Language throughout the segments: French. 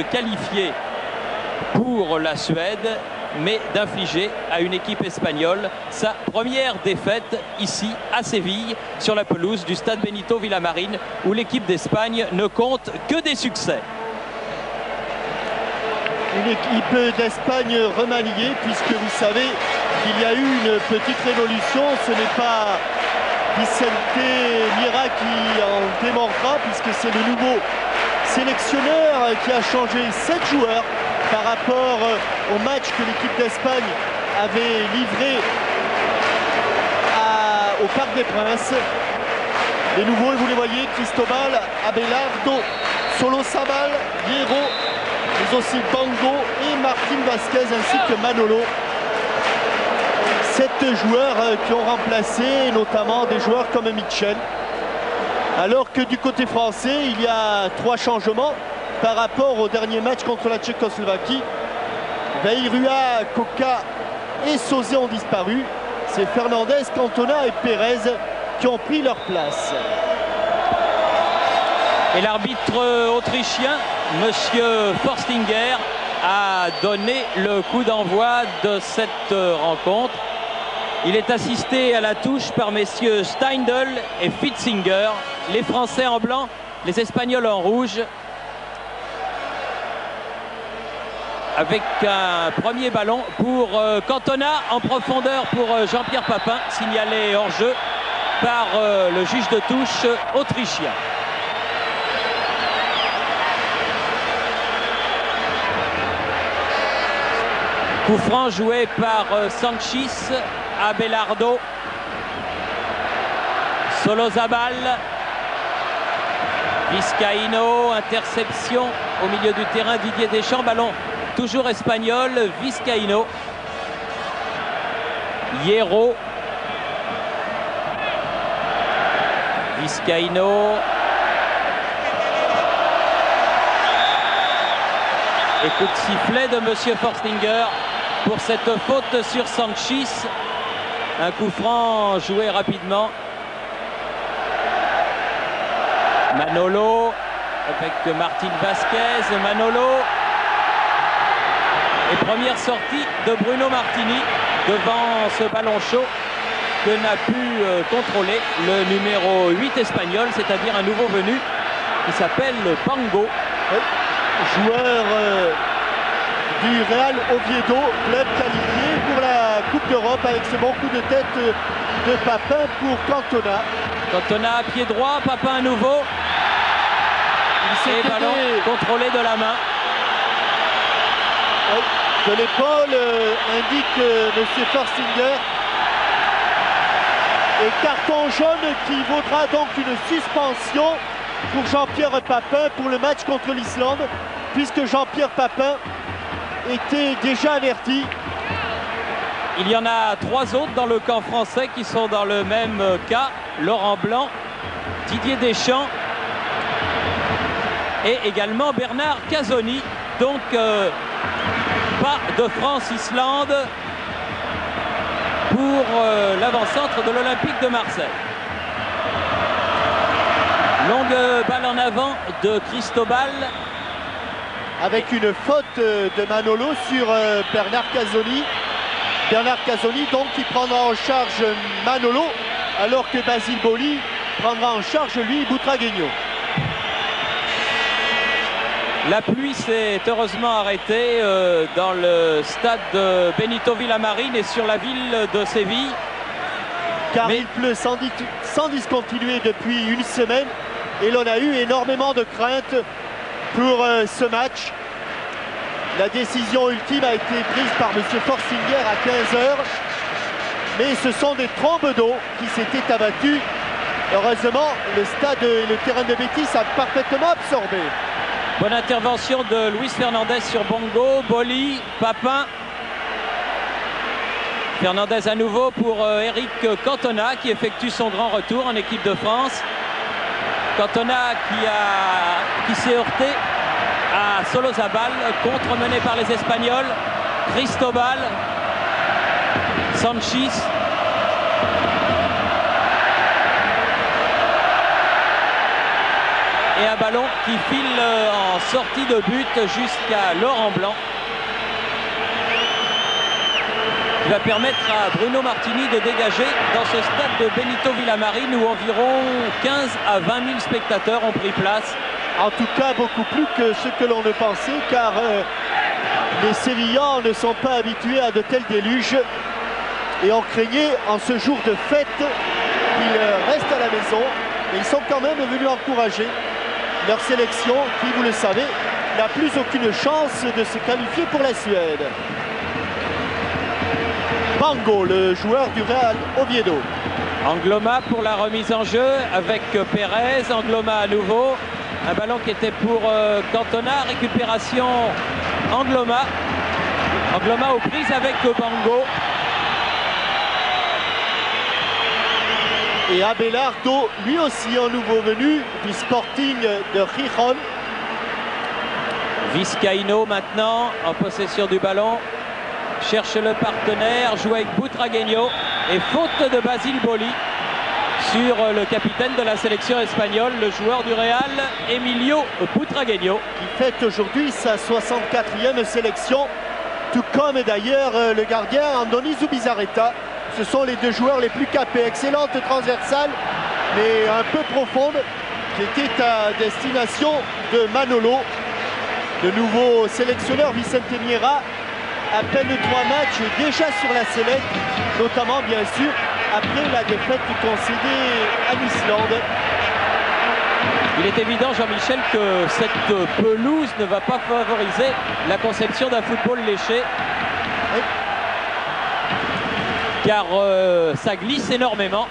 qualifié pour la Suède, mais d'infliger à une équipe espagnole sa première défaite ici à Séville, sur la pelouse du stade Benito Villamarín, où l'équipe d'Espagne ne compte que des succès. Une équipe d'Espagne remaniée, puisque vous savez qu'il y a eu une petite révolution. Ce n'est pas Vicente Miera qui en démontrera, puisque c'est le nouveau sélectionneur qui a changé 7 joueurs par rapport au match que l'équipe d'Espagne avait livré au Parc des Princes. Les nouveaux, vous les voyez, Cristobal, Abelardo, Solozabal, Hierro, mais aussi Bango et Martín Vázquez ainsi que Manolo. 7 joueurs qui ont remplacé notamment des joueurs comme Mitchell. Alors que du côté français, il y a 3 changements par rapport au dernier match contre la Tchécoslovaquie. Veirua, Coca et Sauzet ont disparu. C'est Fernandez, Cantona et Pérez qui ont pris leur place. Et l'arbitre autrichien, Monsieur Forstinger, a donné le coup d'envoi de cette rencontre. Il est assisté à la touche par messieurs Steindl et Fitzinger, les Français en blanc, les Espagnols en rouge. Avec un premier ballon pour Cantona en profondeur pour Jean-Pierre Papin, signalé hors jeu par le juge de touche autrichien. Coup franc joué par Sanchis, Abelardo, Solozabal, Vizcaíno, interception au milieu du terrain, Didier Deschamps, ballon toujours espagnol, Vizcaíno, Hierro, Vizcaíno, et coup de sifflet de Monsieur Forstinger pour cette faute sur Sanchis. Un coup franc joué rapidement. Manolo avec Martín Vázquez, Manolo. Et première sortie de Bruno Martini devant ce ballon chaud que n'a pu contrôler le numéro 8 espagnol, c'est-à-dire un nouveau venu qui s'appelle Bango. Oui. Joueur du Real Oviedo, club qualifié pour la Coupe d'Europe avec ce bon coup de tête de Papin pour Cantona. Cantona à pied droit, Papin à nouveau. Et ballon contrôlé de la main. Oui, de l'épaule, indique M. Forstinger. Et carton jaune qui vaudra donc une suspension pour Jean-Pierre Papin pour le match contre l'Islande, puisque Jean-Pierre Papin était déjà averti. Il y en a 3 autres dans le camp français qui sont dans le même cas. Laurent Blanc, Didier Deschamps et également Bernard Casoni. Donc pas de France-Islande pour l'avant-centre de l'Olympique de Marseille. Longue balle en avant de Cristobal. Avec une faute de Manolo sur Bernard Casoni. Bernard Casoni donc qui prendra en charge Manolo, alors que Basile Boli prendra en charge lui Butragueño. La pluie s'est heureusement arrêtée dans le stade de Benito Villamarín et sur la ville de Séville. Car il pleut sans discontinuer depuis une semaine et l'on a eu énormément de craintes pour ce match. La décision ultime a été prise par M. Forstinger à 15 h, mais ce sont des trombes d'eau qui s'étaient abattues. Heureusement, le stade et le terrain de Betis a parfaitement absorbé. Bonne intervention de Luis Fernandez sur Bongo, Boli, Papin. Fernandez à nouveau pour Eric Cantona qui effectue son grand retour en équipe de France. Cantona qui s'est heurté à Solozabal, contre mené par les Espagnols. Cristobal, Sanchis. Et un ballon qui file en sortie de but jusqu'à Laurent Blanc. Qui va permettre à Bruno Martini de dégager dans ce stade de Benito Villamarín où environ 15 à 20 000 spectateurs ont pris place. En tout cas, beaucoup plus que ce que l'on ne pensait, car les Sévillans ne sont pas habitués à de tels déluges. Et on craignait en ce jour de fête qu'ils restent à la maison. Mais ils sont quand même venus encourager leur sélection qui, vous le savez, n'a plus aucune chance de se qualifier pour la Suède. Bango, le joueur du Real Oviedo. Angloma pour la remise en jeu avec Pérez. Angloma à nouveau. Un ballon qui était pour Cantona. Récupération Angloma. Angloma aux prises avec Bango. Et Abelardo, lui aussi un nouveau venu du Sporting de Gijón. Vizcaíno maintenant en possession du ballon. Cherche le partenaire, joue avec Butragueño. Et faute de Basile Boli sur le capitaine de la sélection espagnole, le joueur du Real, Emilio Butragueño. Qui fête aujourd'hui sa 64e sélection, tout comme d'ailleurs le gardien Andoni Zubizarreta. Ce sont les deux joueurs les plus capés. Excellente transversale, mais un peu profonde, qui était à destination de Manolo. Le nouveau sélectionneur Vicente Miera, à peine 3 matchs déjà sur la sellette, notamment bien sûr après la défaite concédée à l'Islande. Il est évident, Jean-Michel, que cette pelouse ne va pas favoriser la conception d'un football léché. Oui. Car ça glisse énormément.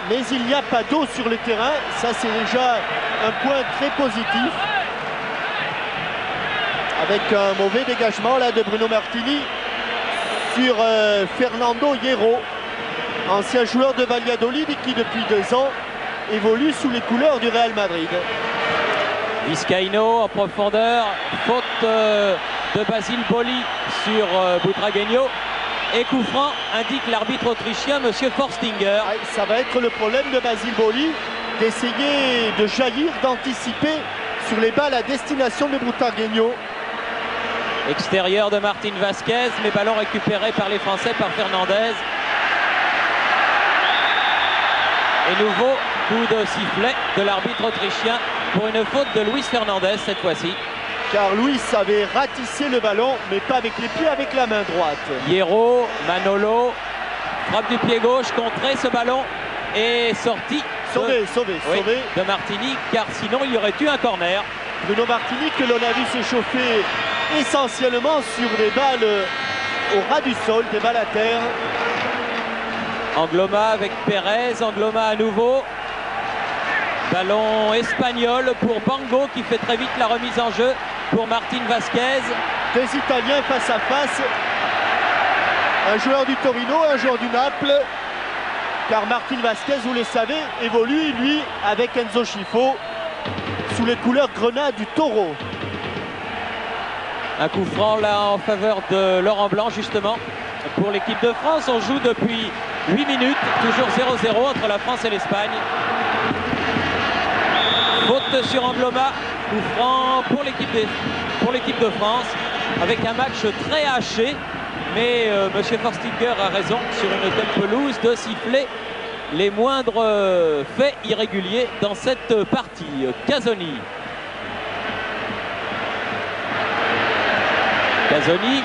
Mais il n'y a pas d'eau sur le terrain, ça c'est déjà un point très positif. Avec un mauvais dégagement là de Bruno Martini sur Fernando Hierro, ancien joueur de Valladolid qui depuis 2 ans évolue sous les couleurs du Real Madrid. Vizcaíno en profondeur, faute de Basile Boli sur Butragueño. Et coup franc, indique l'arbitre autrichien, monsieur Forstinger. Ah, ça va être le problème de Basile Boli, d'essayer de jaillir, d'anticiper sur les balles à destination de Butragueño. Extérieur de Martín Vázquez, mais ballon récupéré par les Français, par Fernandez. Et nouveau coup de sifflet de l'arbitre autrichien pour une faute de Luis Fernandez cette fois-ci. Car Luis avait ratissé le ballon, mais pas avec les pieds, avec la main droite. Hierro, Manolo, frappe du pied gauche, contré ce ballon et sorti Sauvé de Martini, car sinon il y aurait eu un corner. Bruno Martini que l'on a vu s'échauffer essentiellement sur des balles au ras du sol, des balles à terre. Angloma avec Pérez, Angloma à nouveau. Ballon espagnol pour Bango qui fait très vite la remise en jeu pour Martín Vázquez. 2 Italiens face à face. Un joueur du Torino, un joueur du Naples. Car Martín Vázquez, vous le savez, évolue lui avec Enzo Scifo sous les couleurs grenades du Taureau. Un coup franc là en faveur de Laurent Blanc justement pour l'équipe de France. On joue depuis 8 minutes, toujours 0-0 entre la France et l'Espagne. Faute sur Angloma, coup franc pour l'équipe de France avec un match très haché. Mais monsieur Forstinger a raison sur une telle pelouse de siffler les moindres faits irréguliers dans cette partie. Casoni. Casoni,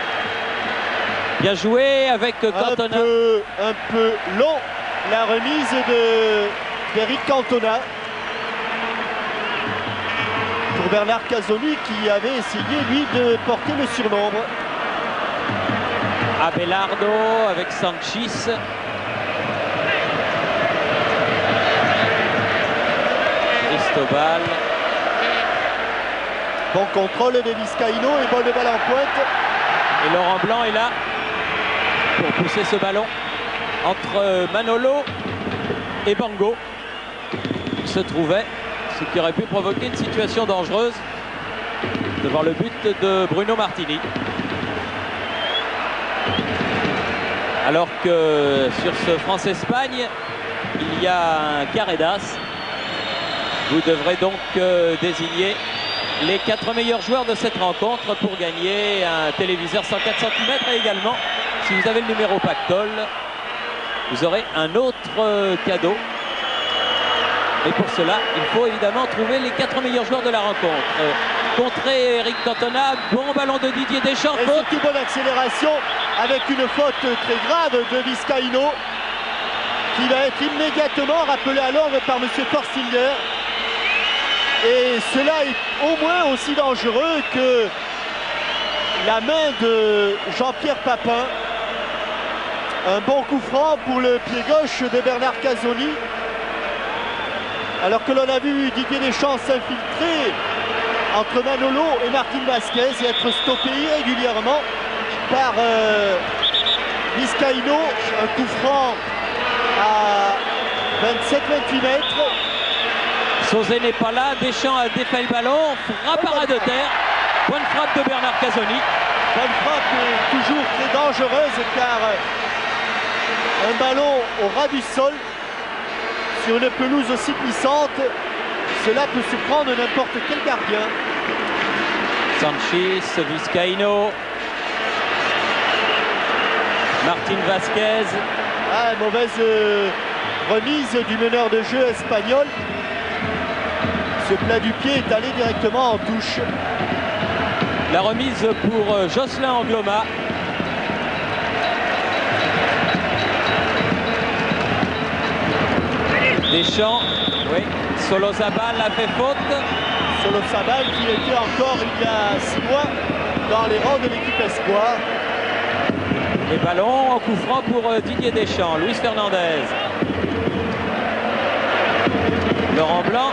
bien joué avec Cantona. Un peu long la remise d'Eric Cantona pour Bernard Casoni qui avait essayé lui de porter le surnombre. Abelardo avec Sanchis. Cristobal. Bon contrôle de Vizcaíno et bonne balle en pointe. Et Laurent Blanc est là pour pousser ce ballon entre Manolo et Bango. Il se trouvait, ce qui aurait pu provoquer une situation dangereuse devant le but de Bruno Martini. Alors que sur ce France-Espagne, il y a un Carredas. Vous devrez donc désigner les 4 meilleurs joueurs de cette rencontre pour gagner un téléviseur 104 cm et également, si vous avez le numéro Pactol, vous aurez un autre cadeau. Et pour cela, il faut évidemment trouver les 4 meilleurs joueurs de la rencontre. Contré Eric Cantona, bon ballon de Didier Deschamps. Et surtout bonne accélération avec une faute très grave de Vizcaíno qui va être immédiatement rappelé à l'ordre par M. Forstinger. Et cela est au moins aussi dangereux que la main de Jean-Pierre Papin. Un bon coup franc pour le pied gauche de Bernard Casoni. Alors que l'on a vu Didier Deschamps s'infiltrer entre Manolo et Martin Vasquez et être stoppé irrégulièrement par Vizcaíno. Un coup franc à 27-28 mètres. Sauzet n'est pas là, Deschamps a défait le ballon, frappe à ras de terre, bonne frappe de Bernard Casoni. Bonne frappe toujours très dangereuse car un ballon au ras du sol sur une pelouse aussi puissante, cela peut surprendre n'importe quel gardien. Sanchis, Vizcaíno, Martin Vasquez. Mauvaise remise du meneur de jeu espagnol. Ce plat du pied est allé directement en touche. La remise pour Jocelyn Angloma. Deschamps, oui, Solozabal a fait faute. Solozabal qui était encore il y a 6 mois dans les rangs de l'équipe Espoir. Les ballons en coup franc pour Didier Deschamps. Luis Fernandez. Laurent Blanc.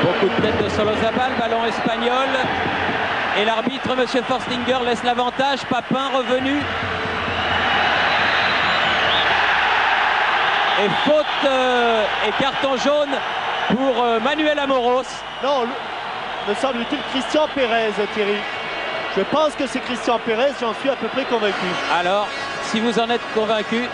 Beaucoup de tête de Solozabal, ballon espagnol. Et l'arbitre, M. Forstinger, laisse l'avantage. Papin revenu. Et faute et carton jaune pour Manuel Amoros. Non, me semble-t-il Christian Pérez, Thierry. Je pense que c'est Christian Pérez, j'en suis à peu près convaincu. Alors, si vous en êtes convaincu,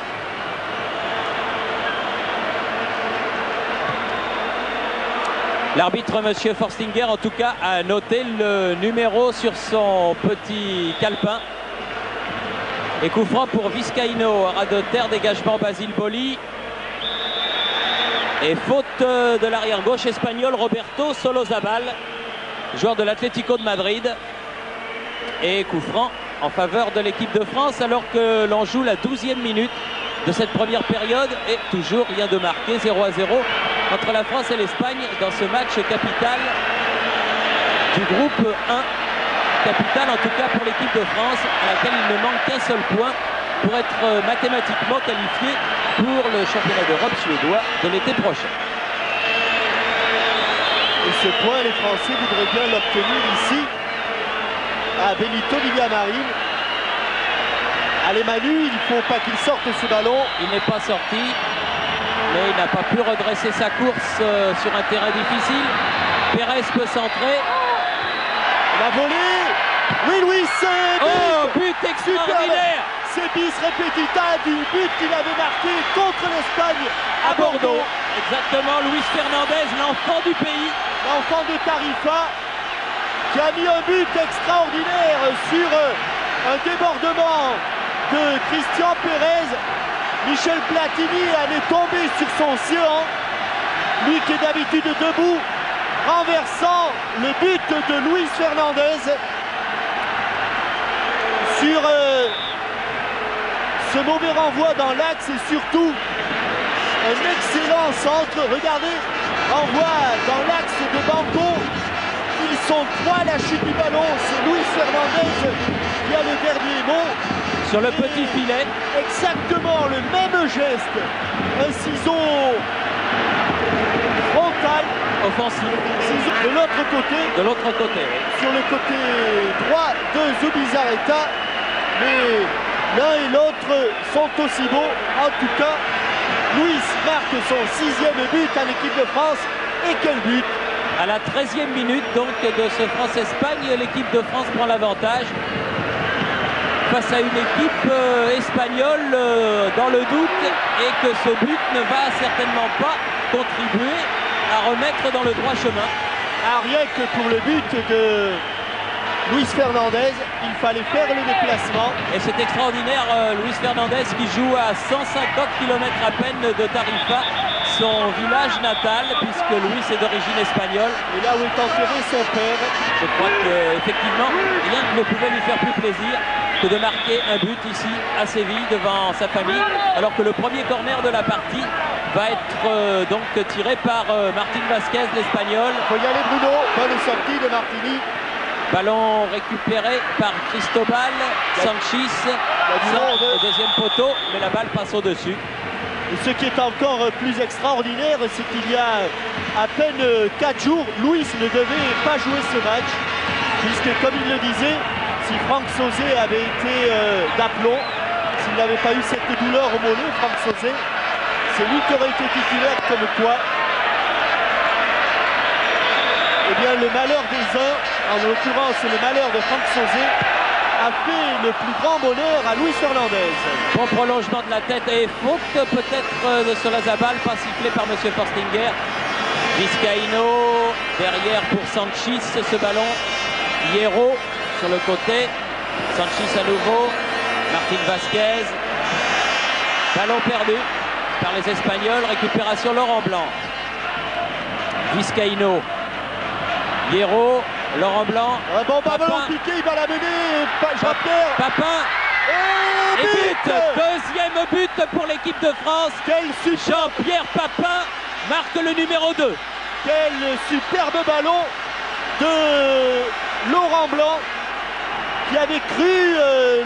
l'arbitre, M. Forstinger, en tout cas, a noté le numéro sur son petit calepin. Et coup franc pour Vizcaíno, ras de terre, dégagement Basile Boli. Et faute de l'arrière gauche espagnol Roberto Solozabal, joueur de l'Atlético de Madrid. Et coup franc en faveur de l'équipe de France alors que l'on joue la 12e minute de cette première période. Et toujours rien de marqué, 0-0 entre la France et l'Espagne dans ce match capital du groupe 1. Capital en tout cas pour l'équipe de France à laquelle il ne manque qu'un seul point pour être mathématiquement qualifié pour le championnat d'Europe suédois de l'été prochain. Et ce point, les Français voudraient bien l'obtenir ici à Benito Villamarín. Allez Manu, il ne faut pas qu'il sorte ce ballon. Il n'est pas sorti, mais il n'a pas pu redresser sa course sur un terrain difficile. Pérez peut centrer. La volée. Oui, Louis, c'est but extraordinaire. C'est bis repetita du but qu'il avait marqué contre l'Espagne à Bordeaux. Exactement, Luis Fernandez, l'enfant du pays. L'enfant de Tarifa qui a mis un but extraordinaire sur un débordement de Christian Pérez. Michel Platini allait tomber sur son séant. Lui qui est d'habitude debout, renversant le but de Luis Fernandez sur ce mauvais renvoi dans l'axe et surtout un excellent centre. Regardez, renvoi dans l'axe de Banco. Ils sont trois à la chute du ballon. C'est Luis Fernandez qui a le dernier mot. Sur le petit filet. Exactement le même geste. Un ciseau frontal. Offensif. De l'autre côté. De l'autre côté. Sur le côté droit de Zubizarreta. Mais l'un et l'autre sont aussi beaux. En tout cas, Luis marque son 6e but à l'équipe de France. Et quel but! À la 13e minute donc de ce France-Espagne, l'équipe de France prend l'avantage face à une équipe espagnole dans le doute et que ce but ne va certainement pas contribué à remettre dans le droit chemin. Rien que pour le but de Luis Fernandez, il fallait faire le déplacement. Et c'est extraordinaire, Luis Fernandez qui joue à 150 km à peine de Tarifa, son village natal, puisque Luis est d'origine espagnole. Et là où est enterré son père. Je crois qu'effectivement, rien ne pouvait lui faire plus plaisir que de marquer un but ici à Séville devant sa famille, alors que le premier corner de la partie va être donc tiré par Martín Vázquez, l'Espagnol. Il faut y aller, Bruno. Bonne sortie de Martini. Ballon récupéré par Cristobal Sanchis au deuxième poteau, mais la balle passe au-dessus. Et ce qui est encore plus extraordinaire, c'est qu'il y a à peine 4 jours, Luis ne devait pas jouer ce match, puisque comme il le disait, si Franck Sauzet avait été d'aplomb, s'il n'avait pas eu cette douleur au mollet, Franck Sauzet, c'est lui qui aurait été titulaire, comme quoi. Eh bien, le malheur des uns, en l'occurrence le malheur de Franck Sauzet, a fait le plus grand bonheur à Luis Fernandez. Bon prolongement de la tête et faute peut-être de Solazabal, pas sifflé par M. Forstinger. Vizcaíno derrière pour Sanchis, ce ballon. Hierro sur le côté. Sanchis à nouveau. Martín Vázquez. Ballon perdu par les Espagnols. Récupération Laurent Blanc. Vizcaíno. Hierro. Laurent Blanc. Un bon ballon piqué, il va la mener. Jean-Pierre. Papin. Et but. Deuxième but pour l'équipe de France. Jean-Pierre Papin marque le numéro 2. Quel superbe ballon de Laurent Blanc, qui avait cru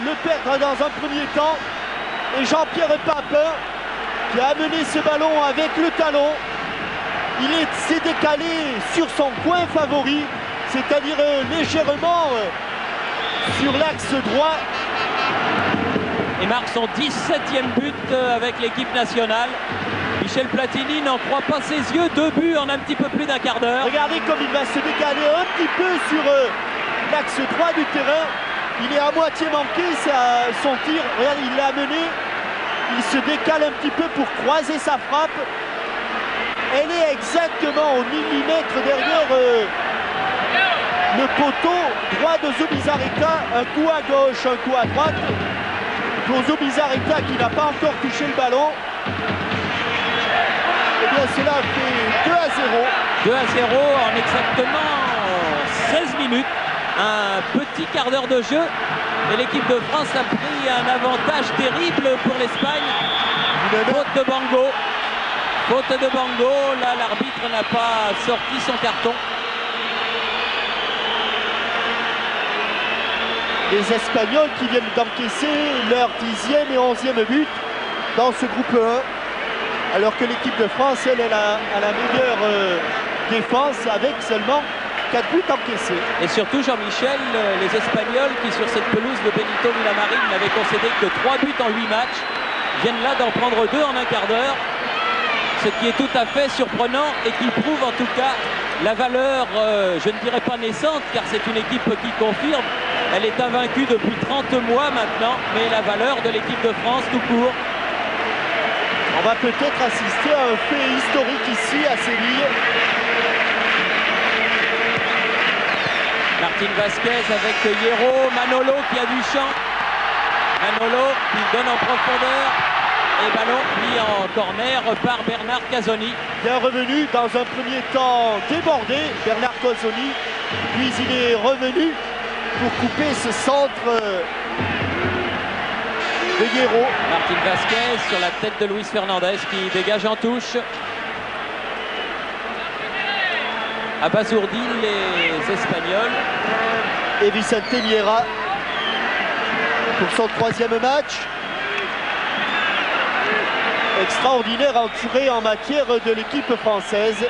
le perdre dans un premier temps. Et Jean-Pierre Papin qui a amené ce ballon avec le talon. Il s'est décalé sur son coin favori, c'est-à-dire légèrement sur l'axe droit. Et marque son 17e but avec l'équipe nationale. Michel Platini n'en croit pas ses yeux. 2 buts en un petit peu plus d'un quart d'heure. Regardez comme il va se décaler un petit peu sur l'axe droit du terrain. Il est à moitié manqué son tir. Regardez, il l'a amené. Il se décale un petit peu pour croiser sa frappe. Elle est exactement au millimètre derrière le poteau droit de Zubizarreta. Un coup à gauche, un coup à droite. Pour Zubizarreta qui n'a pas encore touché le ballon. Et bien cela fait 2 à 0. 2 à 0 en exactement 16 minutes. Un petit quart d'heure de jeu. Et l'équipe de France a pris un avantage terrible pour l'Espagne. Faute de Bango. Faute de Bango. Là, l'arbitre n'a pas sorti son carton. Les Espagnols qui viennent d'encaisser leur 10e et 11e but dans ce groupe 1. Alors que l'équipe de France, elle a la meilleure défense avec seulement 4 buts encaissés. Et surtout, Jean-Michel, les Espagnols qui sur cette pelouse de Benito Villamarín n'avaient concédé que 3 buts en 8 matchs, viennent là d'en prendre 2 en un quart d'heure. Ce qui est tout à fait surprenant et qui prouve en tout cas la valeur, je ne dirais pas naissante, car c'est une équipe qui confirme. Elle est invaincue depuis 30 mois maintenant, mais la valeur de l'équipe de France tout court. On va peut-être assister à un fait historique ici à Séville. Martín Vázquez avec Hierro, Manolo qui a du champ. Manolo qui donne en profondeur. Et ballon mis en corner par Bernard Casoni. Bien revenu dans un premier temps débordé, Bernard Casoni. Puis il est revenu pour couper ce centre de Hierro. Martín Vázquez sur la tête de Luis Fernandez qui dégage en touche. Abasourdi les Espagnols. Et Vicente Miera pour son 3e match. Extraordinaire entrée en matière de l'équipe française.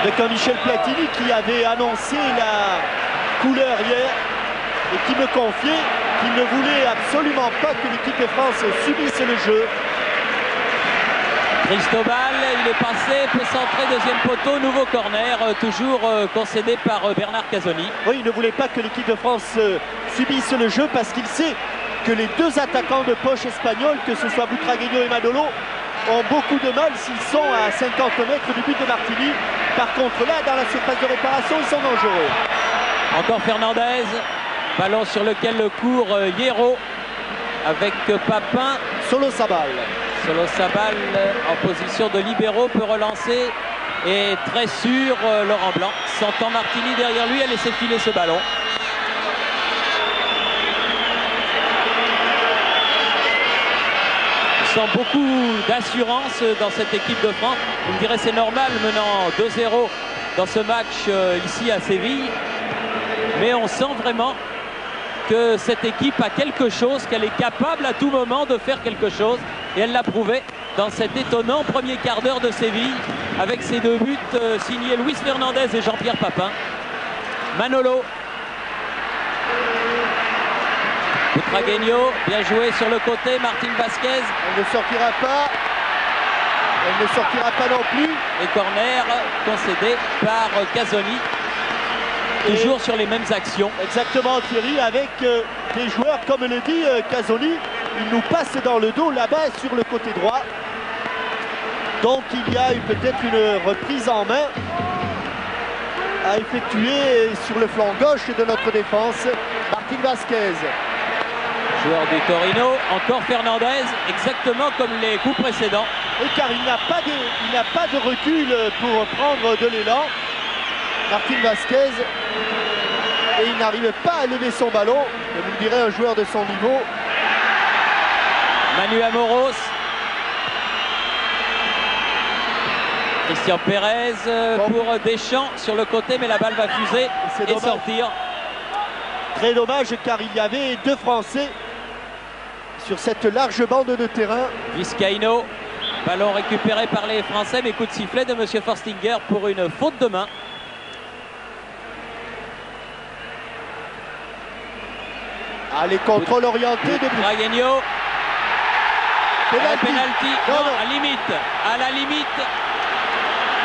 Avec un Michel Platini qui avait annoncé la couleur hier et qui me confiait qu'il ne voulait absolument pas que l'équipe de France subisse le jeu. Cristobal, il est passé, peut centrer, deuxième poteau, nouveau corner, toujours concédé par Bernard Casoni. Oui, il ne voulait pas que l'équipe de France subisse le jeu parce qu'il sait que les deux attaquants de poche espagnols, que ce soit Butragueño et Manolo, ont beaucoup de mal s'ils sont à 50 mètres du but de Martini. Par contre, là, dans la surface de réparation, ils sont dangereux. Encore Fernandez, ballon sur lequel court Hierro avec Papin. Solosabal. Solosabal en position de libéraux peut relancer et très sûr Laurent Blanc sentant Martini derrière lui a laissé filer ce ballon. Il sent beaucoup d'assurance dans cette équipe de France. Vous me direz c'est normal menant 2-0 dans ce match ici à Séville. Mais on sent vraiment que cette équipe a quelque chose, qu'elle est capable à tout moment de faire quelque chose. Et elle l'a prouvé dans cet étonnant premier quart d'heure de Séville avec ses deux buts signés Luis Fernandez et Jean-Pierre Papin. Manolo. Butragueño, bien joué sur le côté, Martín Vázquez. Elle ne sortira pas. Elle ne sortira pas non plus. Et corner concédé par Casoni. Toujours sur les mêmes actions. Exactement Thierry, avec des joueurs, comme le dit Casoni, il nous passe dans le dos là-bas sur le côté droit. Donc il y a peut-être une reprise en main à effectuer sur le flanc gauche de notre défense. Martín Vázquez. Joueur du Torino, encore Fernandez, exactement comme les coups précédents. Et car il n'a pas de recul pour prendre de l'élan. Martín Vázquez, et il n'arrive pas à lever son ballon. Et vous me direz, un joueur de son niveau. Manu Amoros. Christian Pérez pour Deschamps sur le côté, mais la balle va fuser et sortir. Très dommage car il y avait deux Français sur cette large bande de terrain. Vizcaíno, ballon récupéré par les Français, mais coup de sifflet de M. Forstinger pour une faute de main. Allez, contrôle orienté de Butragueño. Penalty. Non, à la limite.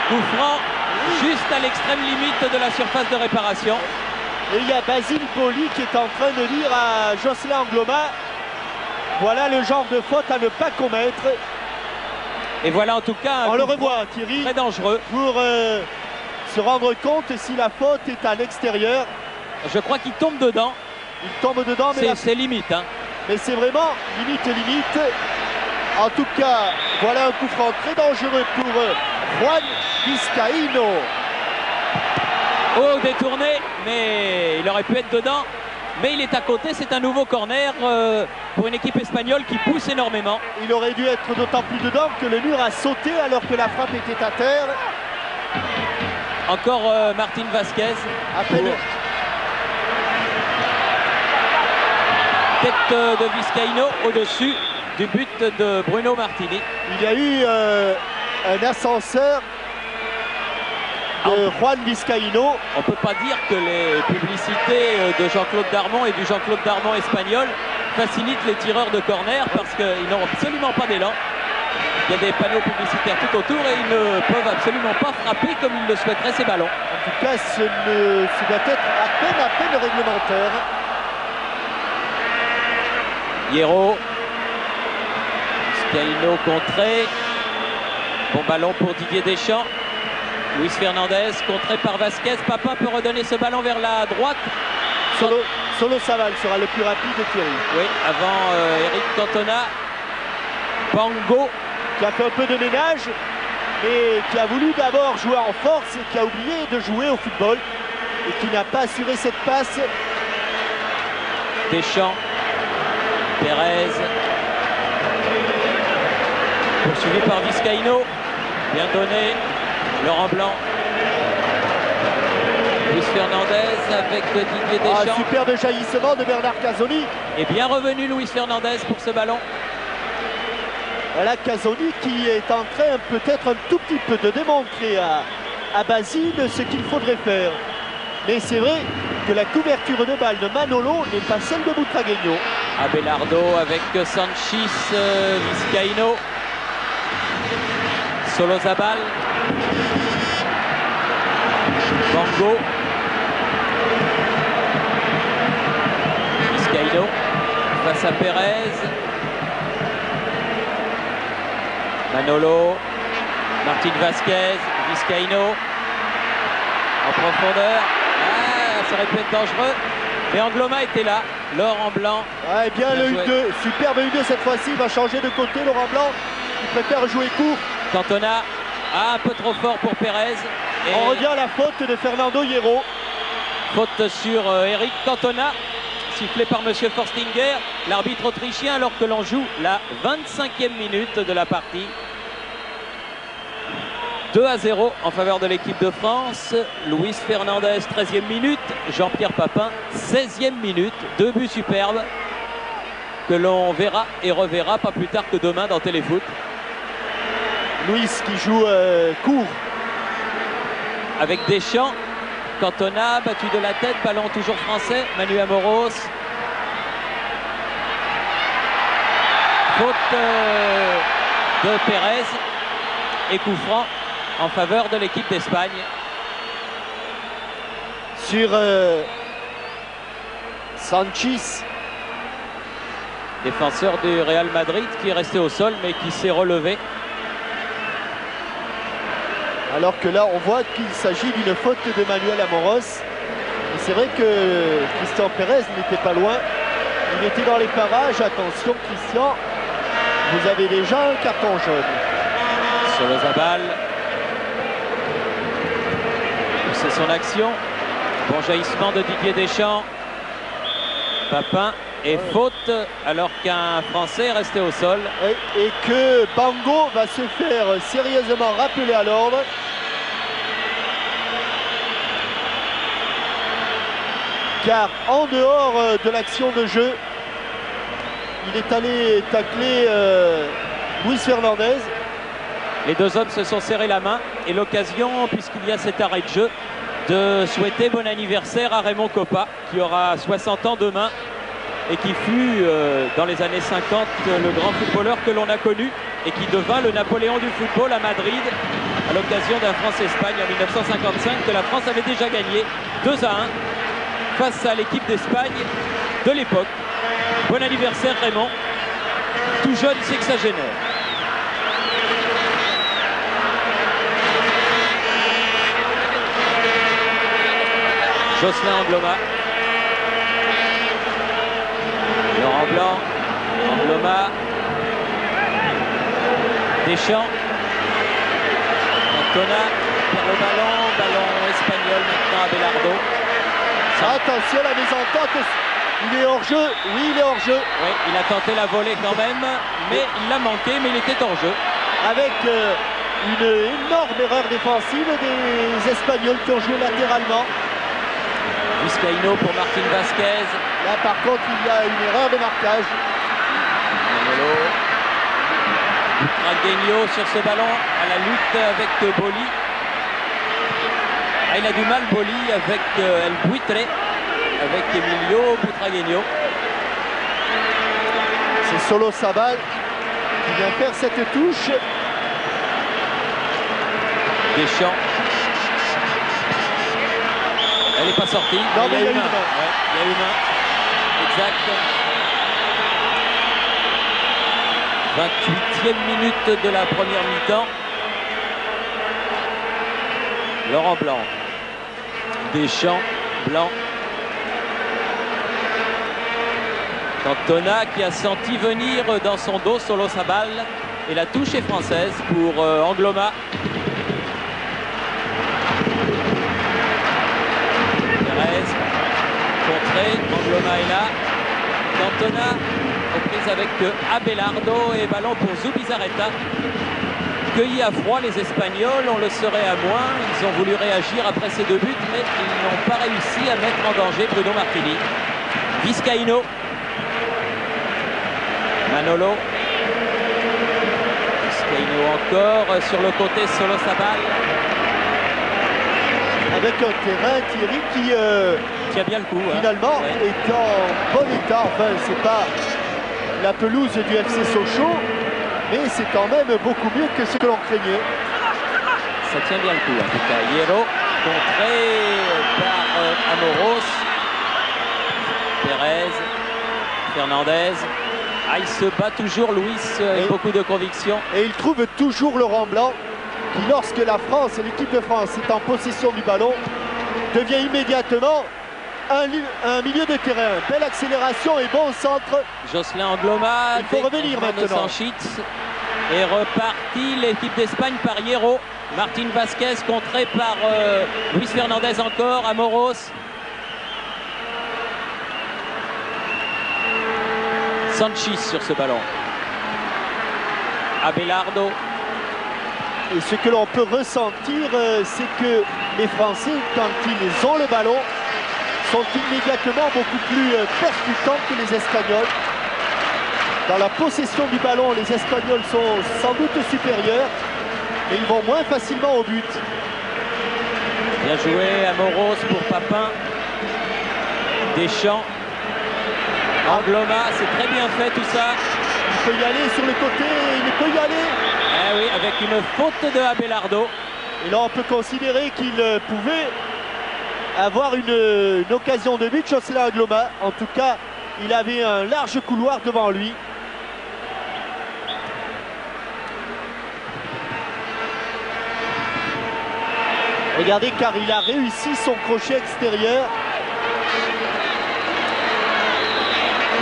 Coup franc, juste à l'extrême limite de la surface de réparation. Et il y a Basile Boli qui est en train de dire à Jocelyn Angloma, voilà le genre de faute à ne pas commettre. Et voilà en tout cas on le revoit Thierry, très dangereux pour se rendre compte si la faute est à l'extérieur. Je crois qu'il tombe dedans. Il tombe dedans, mais c'est limite. Hein. Mais c'est vraiment limite. En tout cas, voilà un coup franc très dangereux pour Juan Vizcaíno. Oh, détourné, mais il aurait pu être dedans. Mais il est à côté, c'est un nouveau corner pour une équipe espagnole qui pousse énormément. Il aurait dû être d'autant plus dedans que le mur a sauté alors que la frappe était à terre. Encore Martín Vázquez. À peine. Tête de Vizcaíno au-dessus du but de Bruno Martini. Il y a eu un ascenseur de Juan Vizcaíno. On ne peut pas dire que les publicités de Jean-Claude Darmon et du Jean-Claude Darmon espagnol facilitent les tireurs de corner parce qu'ils n'ont absolument pas d'élan. Il y a des panneaux publicitaires tout autour et ils ne peuvent absolument pas frapper comme ils le souhaiteraient ces ballons. En tout cas, ce doit être à peine réglementaire. Hierro. Vizcaíno contré. Bon ballon pour Didier Deschamps. Luis Fernandez contré par Vázquez. Papin peut redonner ce ballon vers la droite. Solosabal sera le plus rapide de Thierry. Oui, avant Eric Cantona. Bango. Qui a fait un peu de ménage, mais qui a voulu d'abord jouer en force et qui a oublié de jouer au football. Et qui n'a pas assuré cette passe. Deschamps. Pérez. Poursuivi par Vizcaíno. Bien donné. Laurent Blanc. Luis Fernandez avec Didier Deschamps. Superbe jaillissement de Bernard Casoni. Et bien revenu Luis Fernandez pour ce ballon. Voilà Casoni qui est en train peut-être un tout petit peu de démontrer à Basile ce qu'il faudrait faire. Mais c'est vrai que la couverture de balle de Manolo n'est pas celle de Butragueño. Abelardo avec Sanchis, Vizcaíno. Solosabal. Bango. Vizcaíno. face à Pérez. Manolo, Martin Vasquez, Vizcaíno en profondeur. Ah, ça aurait pu être dangereux. Mais Angloma était là. Laurent Blanc. Ouais, bien le U2. Superbe U2 cette fois-ci. Il va changer de côté, Laurent Blanc. Il préfère jouer court. Cantona, un peu trop fort pour Pérez. Et on revient à la faute de Fernando Hierro. Faute sur Eric Cantona, sifflé par monsieur Forstinger, l'arbitre autrichien, alors que l'on joue la 25e minute de la partie. 2-0 en faveur de l'équipe de France. Luis Fernandez, 13e minute. Jean-Pierre Papin, 16e minute. 2 buts superbes que l'on verra et reverra pas plus tard que demain dans Téléfoot. Luis qui joue court. Avec Deschamps. Cantona, battu de la tête, ballon toujours français. Manu Amoros. Faute de Pérez et coup franc en faveur de l'équipe d'Espagne. Sur Sanchis. Défenseur du Real Madrid qui est resté au sol mais qui s'est relevé. Alors que là, on voit qu'il s'agit d'une faute de Manuel Amoros. C'est vrai que Christian Pérez n'était pas loin. Il était dans les parages. Attention, Christian, vous avez déjà un carton jaune. Solozabal. C'est son action. Bon jaillissement de Didier Deschamps. Papin et faute alors qu'un Français est resté au sol. Et que Bango va se faire sérieusement rappeler à l'ordre. Car en dehors de l'action de jeu, il est allé tacler Luis Fernandez. Les deux hommes se sont serrés la main et l'occasion, puisqu'il y a cet arrêt de jeu, de souhaiter bon anniversaire à Raymond Coppa, qui aura 60 ans demain et qui fut dans les années 50 le grand footballeur que l'on a connu et qui devint le Napoléon du football à Madrid à l'occasion d'un France-Espagne en 1955 que la France avait déjà gagné 2-1 face à l'équipe d'Espagne de l'époque. Bon anniversaire Raymond, tout jeune sexagénaire. Jocelyn Angloma. Laurent Blanc. Angloma. Deschamps. Cantona perd le ballon espagnol maintenant à Belardo. Attention, la mise en tente, il est hors jeu. Oui, il est hors jeu. Oui, il a tenté la volée quand même, mais il l'a manqué, mais il était hors jeu. Avec une énorme erreur défensive des Espagnols qui ont joué latéralement. Vizcaíno pour Martin Vasquez. Là par contre il y a une erreur de marquage. Manolo. Butragueño sur ce ballon à la lutte avec Boli. Ah, il a du mal Boli avec El Buitre, avec Emilio Butragueño. C'est Solozabal qui vient faire cette touche. Deschamps. Elle n'est pas sortie. Non, mais il y a eu main. Ouais, il y a eu main. Exact. 28e minute de la première mi-temps. Laurent Blanc. Deschamps. Blanc. Cantona qui a senti venir dans son dos Solozabal. Et la touche est française pour Angloma. Angloma est là. Cantona aux prises avec Abelardo et ballon pour Zubizarreta. Cueillis à froid les Espagnols, on le serait à moins. Ils ont voulu réagir après ces deux buts, mais ils n'ont pas réussi à mettre en danger Bruno Martini. Vizcaíno. Manolo. Vizcaíno encore sur le côté Solozabal. Avec un terrain, Thierry, qui tient bien le coup. Finalement, ouais, est en bon état. Enfin, c'est pas la pelouse du FC Sochaux, mais c'est quand même beaucoup mieux que ce que l'on craignait. Ça tient bien le coup, en tout cas. Hierro, contré par Amoros. Pérez. Fernandez. Ah, il se bat toujours, Luis, avec beaucoup de conviction. Et il trouve toujours Laurent Blanc, qui lorsque la France, l'équipe de France est en possession du ballon, devient immédiatement un milieu de terrain. Belle accélération et bon centre. Jocelyn Angloma. Il faut revenir maintenant. Sanchitz est reparti. L'équipe d'Espagne par Hierro. Martin Vasquez contré par Luis Fernandez encore. Amoros. Sanchis sur ce ballon. Abelardo. Et ce que l'on peut ressentir, c'est que les Français, quand ils ont le ballon, sont immédiatement beaucoup plus percutants que les Espagnols. Dans la possession du ballon, les Espagnols sont sans doute supérieurs et ils vont moins facilement au but. Bien joué, Amoros pour Papin. Deschamps. Angloma, c'est très bien fait tout ça. Il peut y aller sur le côté, il peut y aller. Eh oui, avec une faute de Abelardo. Et là, on peut considérer qu'il pouvait avoir une occasion de but, Jocelyn Angloma. En tout cas, il avait un large couloir devant lui. Regardez, car il a réussi son crochet extérieur.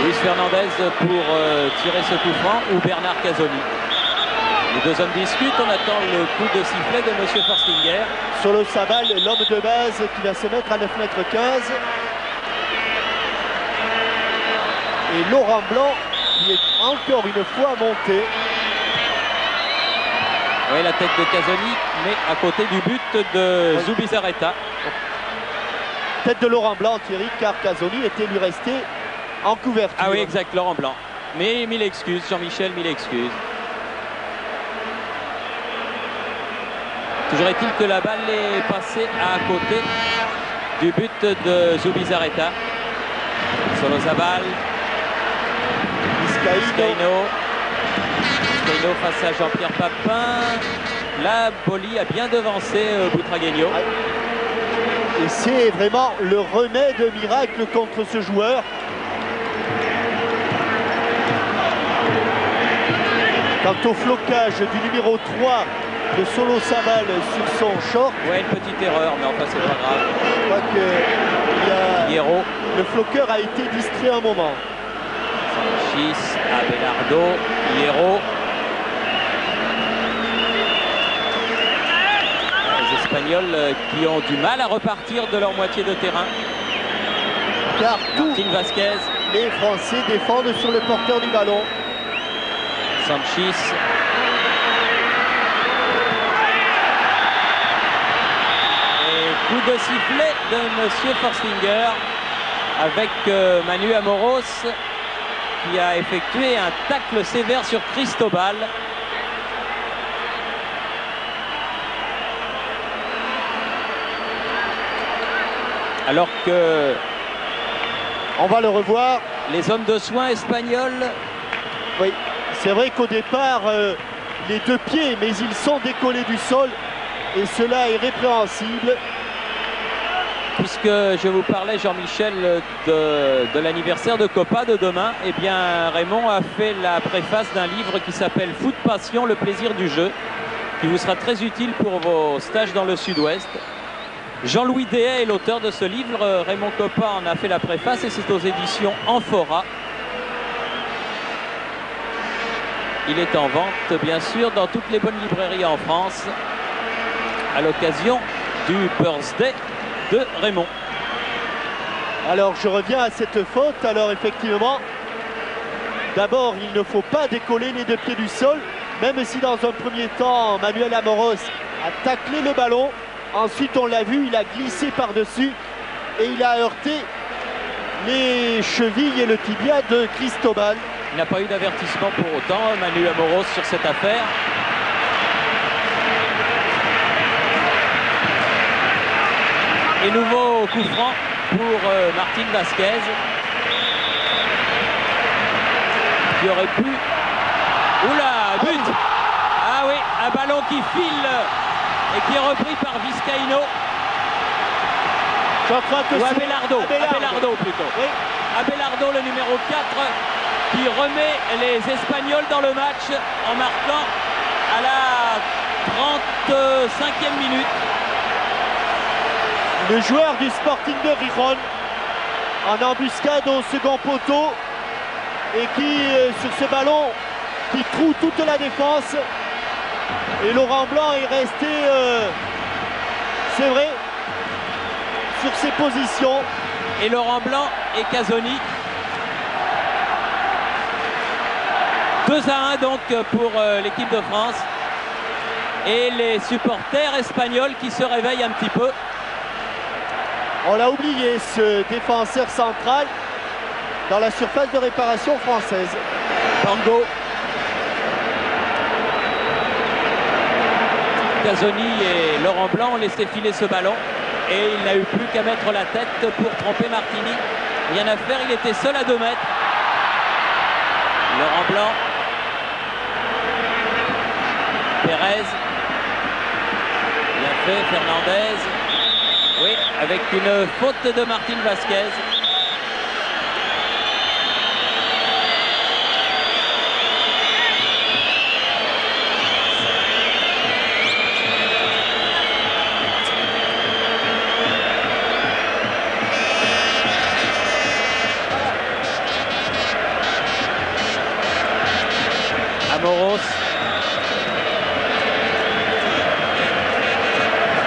Luis Fernandez pour tirer ce coup franc ou Bernard Casoni. Les deux hommes discutent, on attend le coup de sifflet de M. Forstinger. Solo Sabal, l'homme de base qui va se mettre à 9,15 m. Et Laurent Blanc qui est encore une fois monté. Oui, la tête de Casoni, mais à côté du but de Zubizarreta. Tête de Laurent Blanc, Thierry, car Casoni était lui resté en couverture. Ah oui, exact, Laurent Blanc. Mais mille excuses, Jean-Michel, mille excuses. Toujours est-il que la balle est passée à côté du but de Zubizarreta. Solozabal. Vizcaíno face à Jean-Pierre Papin. Là, Boli a bien devancé Butragueño. Et c'est vraiment le remède miracle contre ce joueur. Quant au flocage du numéro 3 de Solo Sabal sur son short. Ouais, une petite erreur, mais enfin c'est pas grave. Je crois que Hierro. Le floqueur a été distrait un moment. Sanchis, Abelardo, Hierro. Les Espagnols qui ont du mal à repartir de leur moitié de terrain. Car tous Vasquez. Les Français défendent sur le porteur du ballon. Sanchis. Coup de sifflet de M. Forstinger avec Manu Amoros qui a effectué un tacle sévère sur Cristobal. Alors que on va le revoir. Les hommes de soins espagnols. Oui, c'est vrai qu'au départ, les deux pieds, mais ils sont décollés du sol et cela est répréhensible. Puisque je vous parlais, Jean-Michel, de l'anniversaire de Copa de demain, eh bien Raymond a fait la préface d'un livre qui s'appelle Foot Passion, le plaisir du jeu, qui vous sera très utile pour vos stages dans le Sud-Ouest. Jean-Louis Dehaye est l'auteur de ce livre, Raymond Copa en a fait la préface et c'est aux éditions Amphora. Il est en vente, bien sûr, dans toutes les bonnes librairies en France, à l'occasion du birthday de Raymond. Alors je reviens à cette faute. Alors effectivement, d'abord il ne faut pas décoller les deux pieds du sol, même si dans un premier temps Manuel Amoros a taclé le ballon. Ensuite on l'a vu, il a glissé par-dessus et il a heurté les chevilles et le tibia de Cristobal. Il n'a pas eu d'avertissement pour autant, Manu Amoros, sur cette affaire. Et nouveau coup franc pour Martin Vasquez, qui aurait pu... Oula, but! Ah oui, un ballon qui file et qui est repris par Vizcaíno. Je crois que ou Abelardo plutôt. Oui. Abelardo, le numéro 4, qui remet les Espagnols dans le match en marquant à la 35e minute. Le joueur du Sporting de Gijón en embuscade au second poteau et qui, sur ce ballon, qui troue toute la défense. Et Laurent Blanc est resté, c'est vrai, sur ses positions. Et Laurent Blanc et Casoni. 2-1 donc pour l'équipe de France. Et les supporters espagnols qui se réveillent un petit peu. On l'a oublié, ce défenseur central dans la surface de réparation française. Pango. Casoni et Laurent Blanc ont laissé filer ce ballon. Et il n'a eu plus qu'à mettre la tête pour tromper Martini. Rien à faire, il était seul à 2 mètres. Laurent Blanc. Pérez. Bien fait, Fernandez. Oui, avec une faute de Martin Vasquez. Amoros,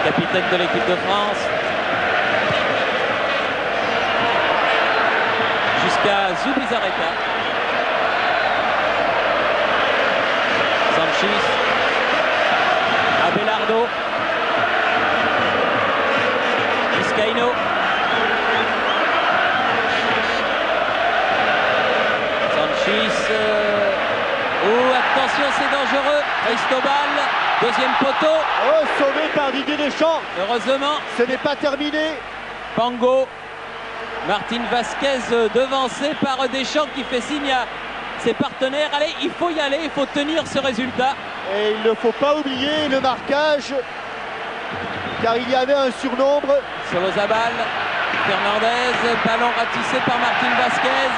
capitaine de l'équipe de France, jusqu'à Zubizarreta. Sanchis, Abelardo, Vizcaíno, Sanchis. Attention, c'est dangereux. Cristobal, deuxième poteau. Oh, sauvé par Didier Deschamps. Heureusement. Ce n'est pas terminé. Pango. Martin Vasquez devancé par Deschamps qui fait signe à ses partenaires. Allez, il faut y aller, il faut tenir ce résultat. Et il ne faut pas oublier le marquage, car il y avait un surnombre. Solozabal, Fernandez, ballon ratissé par Martin Vasquez.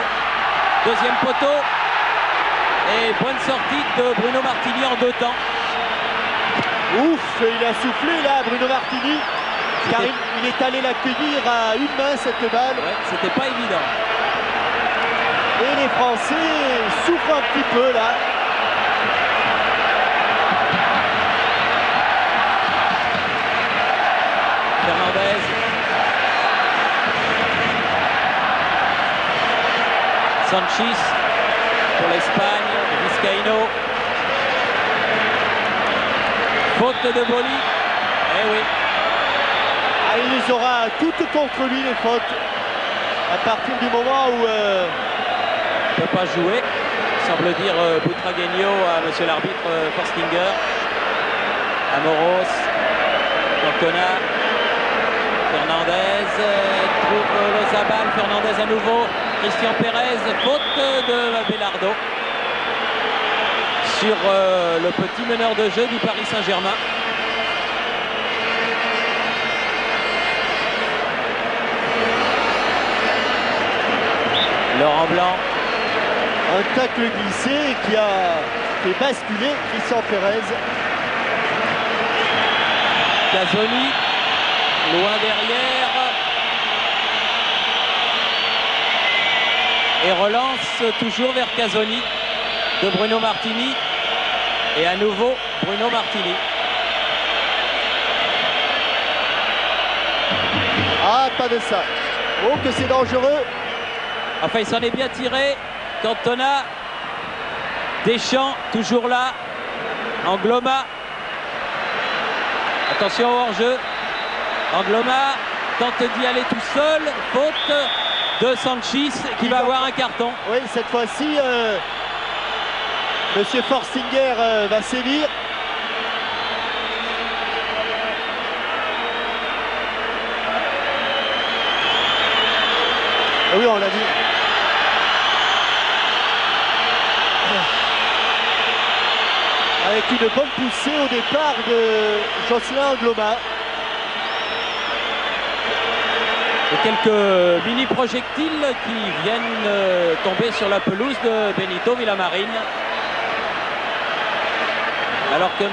Deuxième poteau. Et bonne sortie de Bruno Martini en 2 temps. Ouf, il a soufflé là, Bruno Martini, car il est allé l'accueillir à une main cette balle. Ouais, c'était pas évident. Et les Français souffrent un petit peu là. Fernandez. Sanchis pour l'Espagne. Vizcaíno. Faute de Boli. Eh oui. Ah, il les aura toutes contre lui, les fautes. À partir du moment où... Il ne peut pas jouer, semble dire Butragueño à monsieur l'arbitre Forstinger. Amoros. Cantona. Fernandez. Trouve Lozabal. Fernandez à nouveau. Christian Pérez. Faute de Abelardo. Sur le petit meneur de jeu du Paris Saint-Germain. Laurent Blanc. Un tacle glissé qui a fait basculer Christian Pérez. Casoni, loin derrière. Et relance toujours vers Casoni de Bruno Martini. Et à nouveau, Bruno Martini. Ah, pas de ça. Oh, que c'est dangereux. Enfin, il s'en est bien tiré. Cantona. Deschamps, toujours là. Angloma. Attention au hors-jeu. Angloma tente d'y aller tout seul. Faute de Sanchis qui va avoir un carton. Oui, cette fois-ci, monsieur Forstinger va sévir. Ah oui, on l'a dit. Avec une bonne poussée au départ de Jocelyn Angloma. Et quelques mini-projectiles qui viennent tomber sur la pelouse de Benito Villamarín. Alors que M.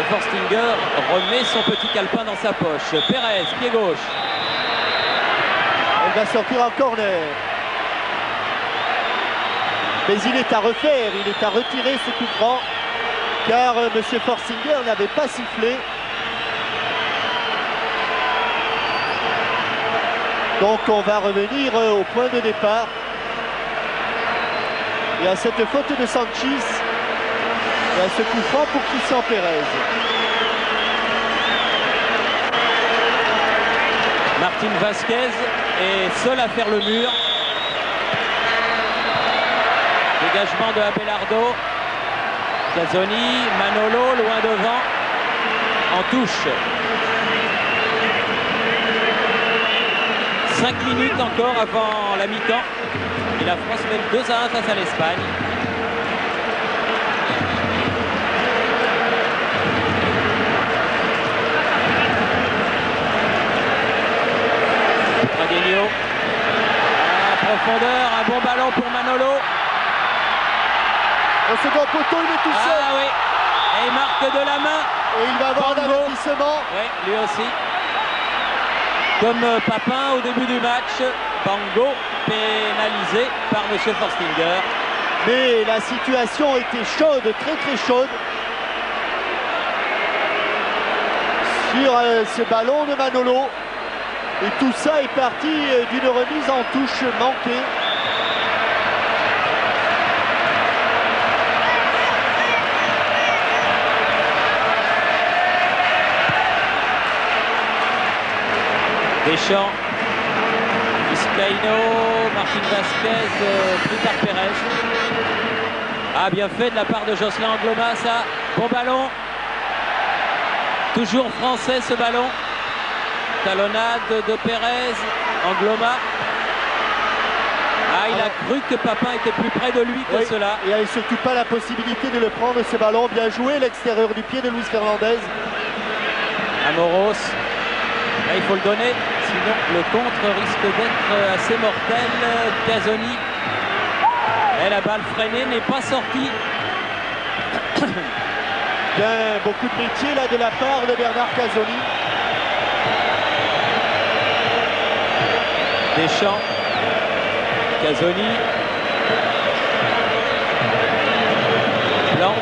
Forstinger remet son petit calepin dans sa poche. Pérez, pied gauche. Elle va sortir en corner. Mais il est à refaire, il est à retirer ce coup franc, car M. Forstinger n'avait pas sifflé. Donc on va revenir au point de départ. Et à cette faute de Sanchis, et à ce coup franc pour Christian Pérez. Martin Vasquez est seul à faire le mur. Dégagement de Abelardo. Casoni, Manolo loin devant. En touche. 5 minutes encore avant la mi-temps. Et la France mène 2-1 face à l'Espagne. Tragueño. En profondeur, un bon ballon pour Manolo. Au second poteau, il est tout seul. Ah oui. Et il marque de la main. Et il va avoir un avertissement. Oui, lui aussi. Comme Papin au début du match, Bango pénalisé par M. Forstinger. Mais la situation était chaude, très très chaude. Sur ce ballon de Manolo. Et tout ça est parti d'une remise en touche manquée. Deschamps, Vizcaíno, Martin Vasquez, plus tard Pérez. Ah, bien fait de la part de Jocelyn Angloma, ça. Bon ballon. Toujours français ce ballon. Talonnade de Pérez, Angloma. Ah, il a cru que Papin était plus près de lui que cela. Il n'avait surtout pas la possibilité de le prendre ce ballon. Bien joué, l'extérieur du pied de Luis Fernandez. Amoros. Là, il faut le donner, sinon le contre risque d'être assez mortel. Casoni. Et la balle freinée n'est pas sortie. Bien, beaucoup de métier là de la part de Bernard Casoni. Deschamps. Casoni. Blanc.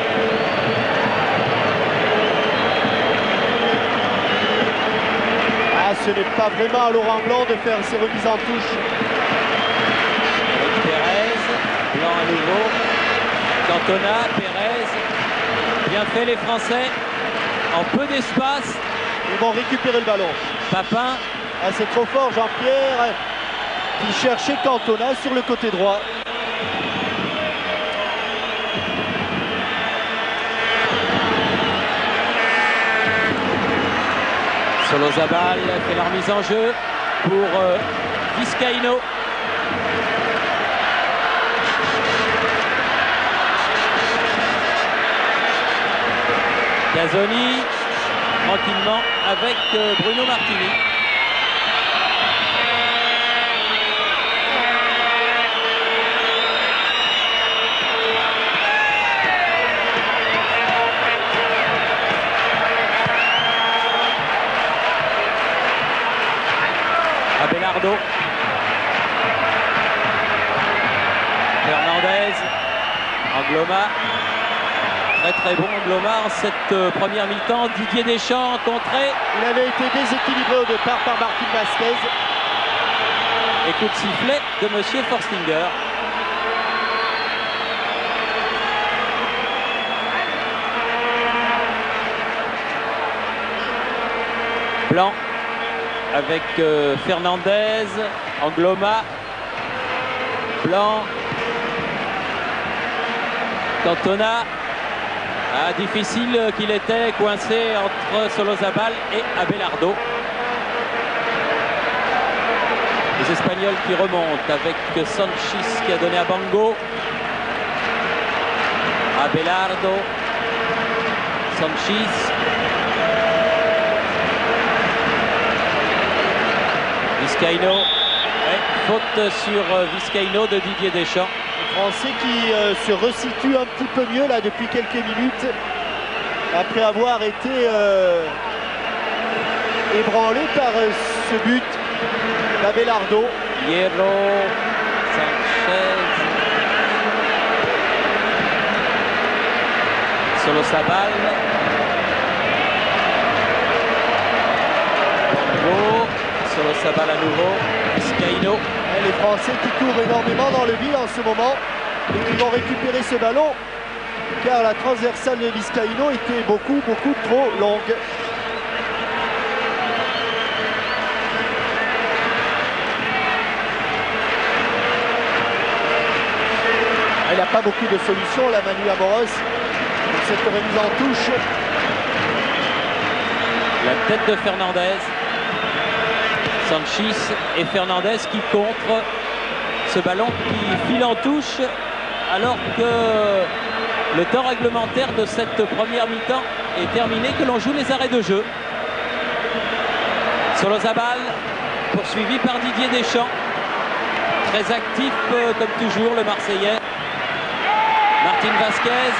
Ah, ce n'est pas vraiment à Laurent Blanc de faire ses remises en touche. Avec Pérez. Blanc à nouveau. Cantona, Pérez. Bien fait les Français. En peu d'espace. Ils vont récupérer le ballon. Papin. Ah, c'est trop fort, Jean-Pierre, qui cherchait Cantona sur le côté droit. Solozabal fait la remise en jeu pour Vizcaíno. Casoni, tranquillement avec Bruno Martini. Abelardo. Fernandez. Angloma. Très bon Angloma en cette première mi-temps. Didier Deschamps contré. Il avait été déséquilibré au départ par Martin Vasquez. Et coup de sifflet de M. Forstinger. Blanc avec Fernandez, Angloma, Blanc, Cantona. Ah, difficile qu'il était, coincé entre Solozabal et Abelardo. Les Espagnols qui remontent avec Sanchis qui a donné à Bango. Abelardo, Sanchis. Vizcaíno. Ouais, faute sur Vizcaíno de Didier Deschamps. Les Français qui se resituent un petit peu mieux là depuis quelques minutes après avoir été ébranlé par ce but d'Abelardo. Hierro, Sanchez, Solozabal, Bongo, Solozabal à nouveau, Vizcaíno. Les Français qui courent énormément dans le vide en ce moment et qui vont récupérer ce ballon car la transversale de Vizcaíno était beaucoup trop longue. Il n'a pas beaucoup de solutions, la Manu Amoros, pour cette remise en touche. La tête de Fernandez. Sanchis et Fernandez qui contre ce ballon qui file en touche alors que le temps réglementaire de cette première mi-temps est terminé, que l'on joue les arrêts de jeu. Solozabal poursuivi par Didier Deschamps. Très actif comme toujours le Marseillais. Martin Vasquez.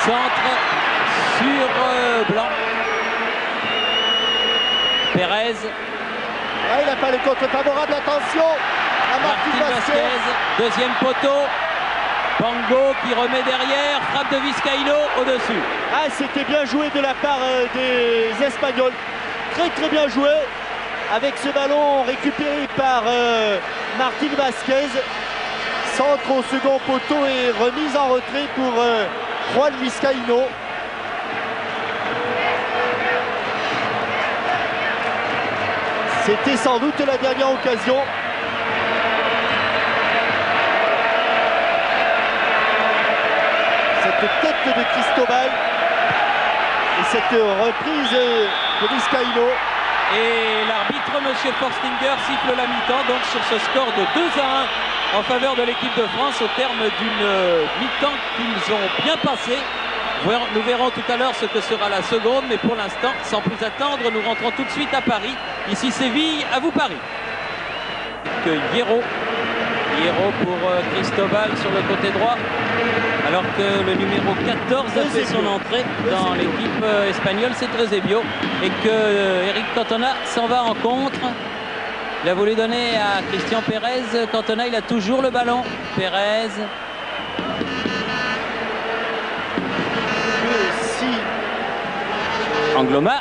Centre sur Blanc. Pérez. Il n'a pas le contre favorable, attention à Martin Vasquez. Deuxième poteau. Bongo qui remet derrière, frappe de Vizcaíno au-dessus. C'était bien joué de la part des Espagnols. Très bien joué avec ce ballon récupéré par Martin Vasquez. Centre au second poteau et remise en retrait pour Juan Vizcaíno. C'était sans doute la dernière occasion. Cette tête de Cristobal et cette reprise de Vizcaíno. Et l'arbitre, M. Forstinger, siffle la mi-temps donc sur ce score de 2-1 en faveur de l'équipe de France au terme d'une mi-temps qu'ils ont bien passée. Nous verrons tout à l'heure ce que sera la seconde, mais pour l'instant, sans plus attendre, nous rentrons tout de suite à Paris. Ici Séville, à vous Paris. Que Hierro pour Cristobal sur le côté droit, alors que le numéro 14 a fait son entrée dans l'équipe espagnole, c'est Eusebio, et que Eric Cantona s'en va en contre. Il a voulu donner à Christian Pérez. Cantona, il a toujours le ballon. Pérez. Angloma.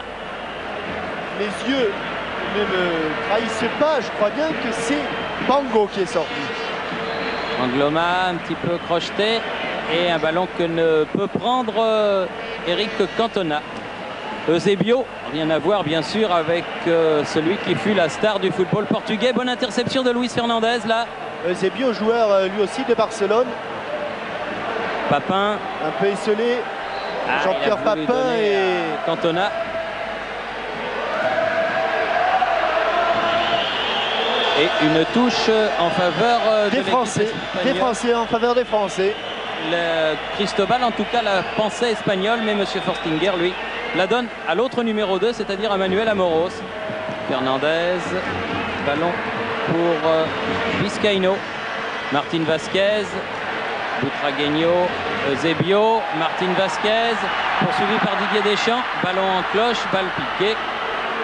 Les yeux ne me trahissent pas, je crois bien que c'est Bongo qui est sorti. Angloma un petit peu crocheté et un ballon que ne peut prendre Eric Cantona. Eusebio, rien à voir bien sûr avec celui qui fut la star du football portugais. Bonne interception de Luis Fernandez là. Eusebio, joueur lui aussi de Barcelone. Papin. Un peu esselé. Jean-Pierre Papin et Cantona. Et une touche en faveur des Français. Des Français, en faveur des Français. Le Cristobal, en tout cas, la pensée espagnole, mais M. Forstinger, lui, la donne à l'autre numéro 2, c'est-à-dire à Manuel Amoros. Fernandez, ballon pour Vizcaíno. Martin Vasquez, Butragueño, Eusebio, Martin Vasquez, poursuivi par Didier Deschamps, ballon en cloche, balle piquée,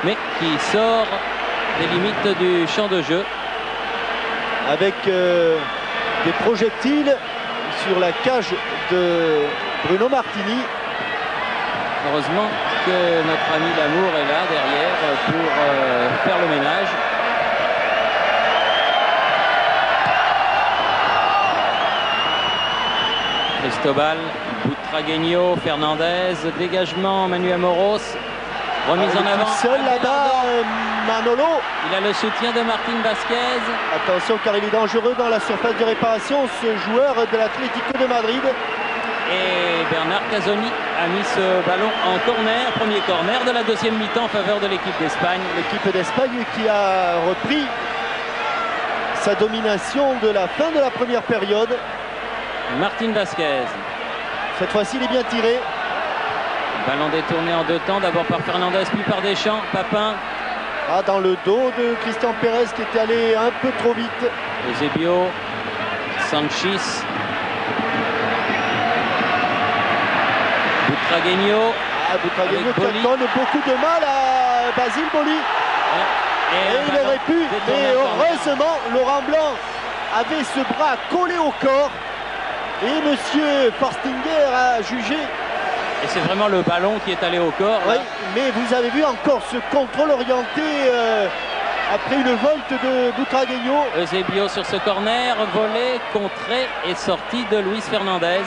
mais qui sort des limites du champ de jeu. Avec des projectiles sur la cage de Bruno Martini. Heureusement que notre ami Lamour est là derrière pour faire le ménage. Cristobal, Butragueño, Fernandez, dégagement Manuel Amoros, remise en avant. Seul là-bas, Manolo. Il a le soutien de Martin Vasquez. Attention car il est dangereux dans la surface de réparation, ce joueur de l'Atlético de Madrid. Et Bernard Casoni a mis ce ballon en corner, premier corner de la deuxième mi-temps en faveur de l'équipe d'Espagne. L'équipe d'Espagne qui a repris sa domination de la fin de la première période. Martin Vasquez. Cette fois-ci, il est bien tiré. Ballon détourné en deux temps, d'abord par Fernandez, puis par Deschamps. Papin. Ah, dans le dos de Christian Pérez qui était allé un peu trop vite. Eusebio, Sanchis, Butragueño. Ah, Butragueño qui donne beaucoup de mal à Basile Boli. Et il aurait pu, mais heureusement, Laurent Blanc avait ce bras collé au corps. Et monsieur Forstinger a jugé. Et c'est vraiment le ballon qui est allé au corps. Oui, mais vous avez vu encore ce contrôle orienté après une volte de Butragueño. Eusebio sur ce corner, volé, contré et sorti de Luis Fernandez.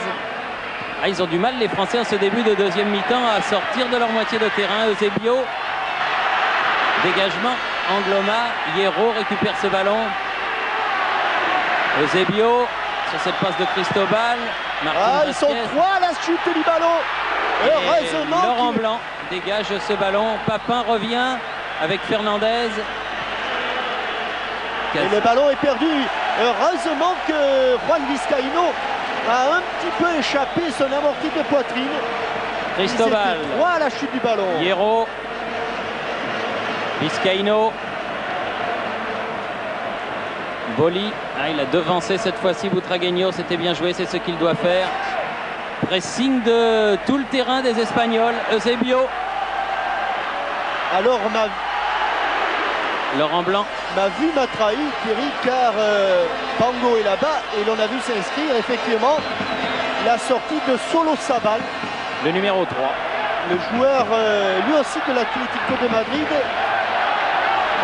Ah, ils ont du mal, les Français, en ce début de deuxième mi-temps, à sortir de leur moitié de terrain. Eusebio, dégagement, Angloma, Hierro récupère ce ballon. Eusebio sur cette passe de Cristobal. Martin ils sont trois à la chute du ballon. Heureusement. Laurent Blanc dégage ce ballon. Papin revient avec Fernandez. Et le ballon est perdu. Heureusement que Juan Vizcaíno a un petit peu échappé son amorti de poitrine. Cristobal. Ils étaient trois à la chute du ballon. Hierro. Vizcaíno. Boli, il a devancé cette fois-ci Butragueño, c'était bien joué, c'est ce qu'il doit faire. Pressing de tout le terrain des Espagnols. Eusebio. Alors Laurent Blanc ma vue m'a trahi, Thierry, car Bango est là-bas et l'on a vu s'inscrire effectivement la sortie de Solo Sabal. Le numéro 3. Le joueur lui aussi de l'Atlético de Madrid,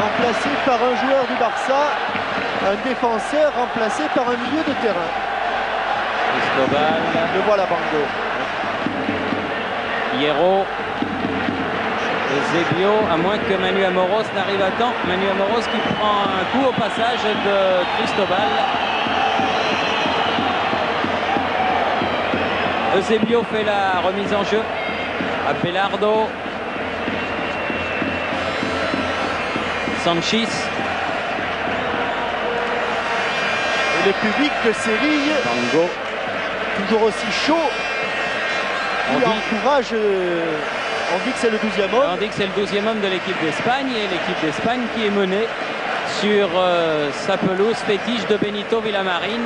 remplacé par un joueur du Barça. Un défenseur remplacé par un milieu de terrain. Cristobal. Le voilà Bango. Hierro. Eusebio, à moins que Manu Amoros n'arrive à temps. Manu Amoros qui prend un coup au passage de Cristobal. Eusebio fait la remise en jeu. Abelardo. Sanchis. Le public de Séville, Bango, toujours aussi chaud, qui encourage, on dit que c'est le 12e homme. On dit que c'est le 12e homme de l'équipe d'Espagne, et l'équipe d'Espagne qui est menée sur sa pelouse fétiche de Benito Villamarín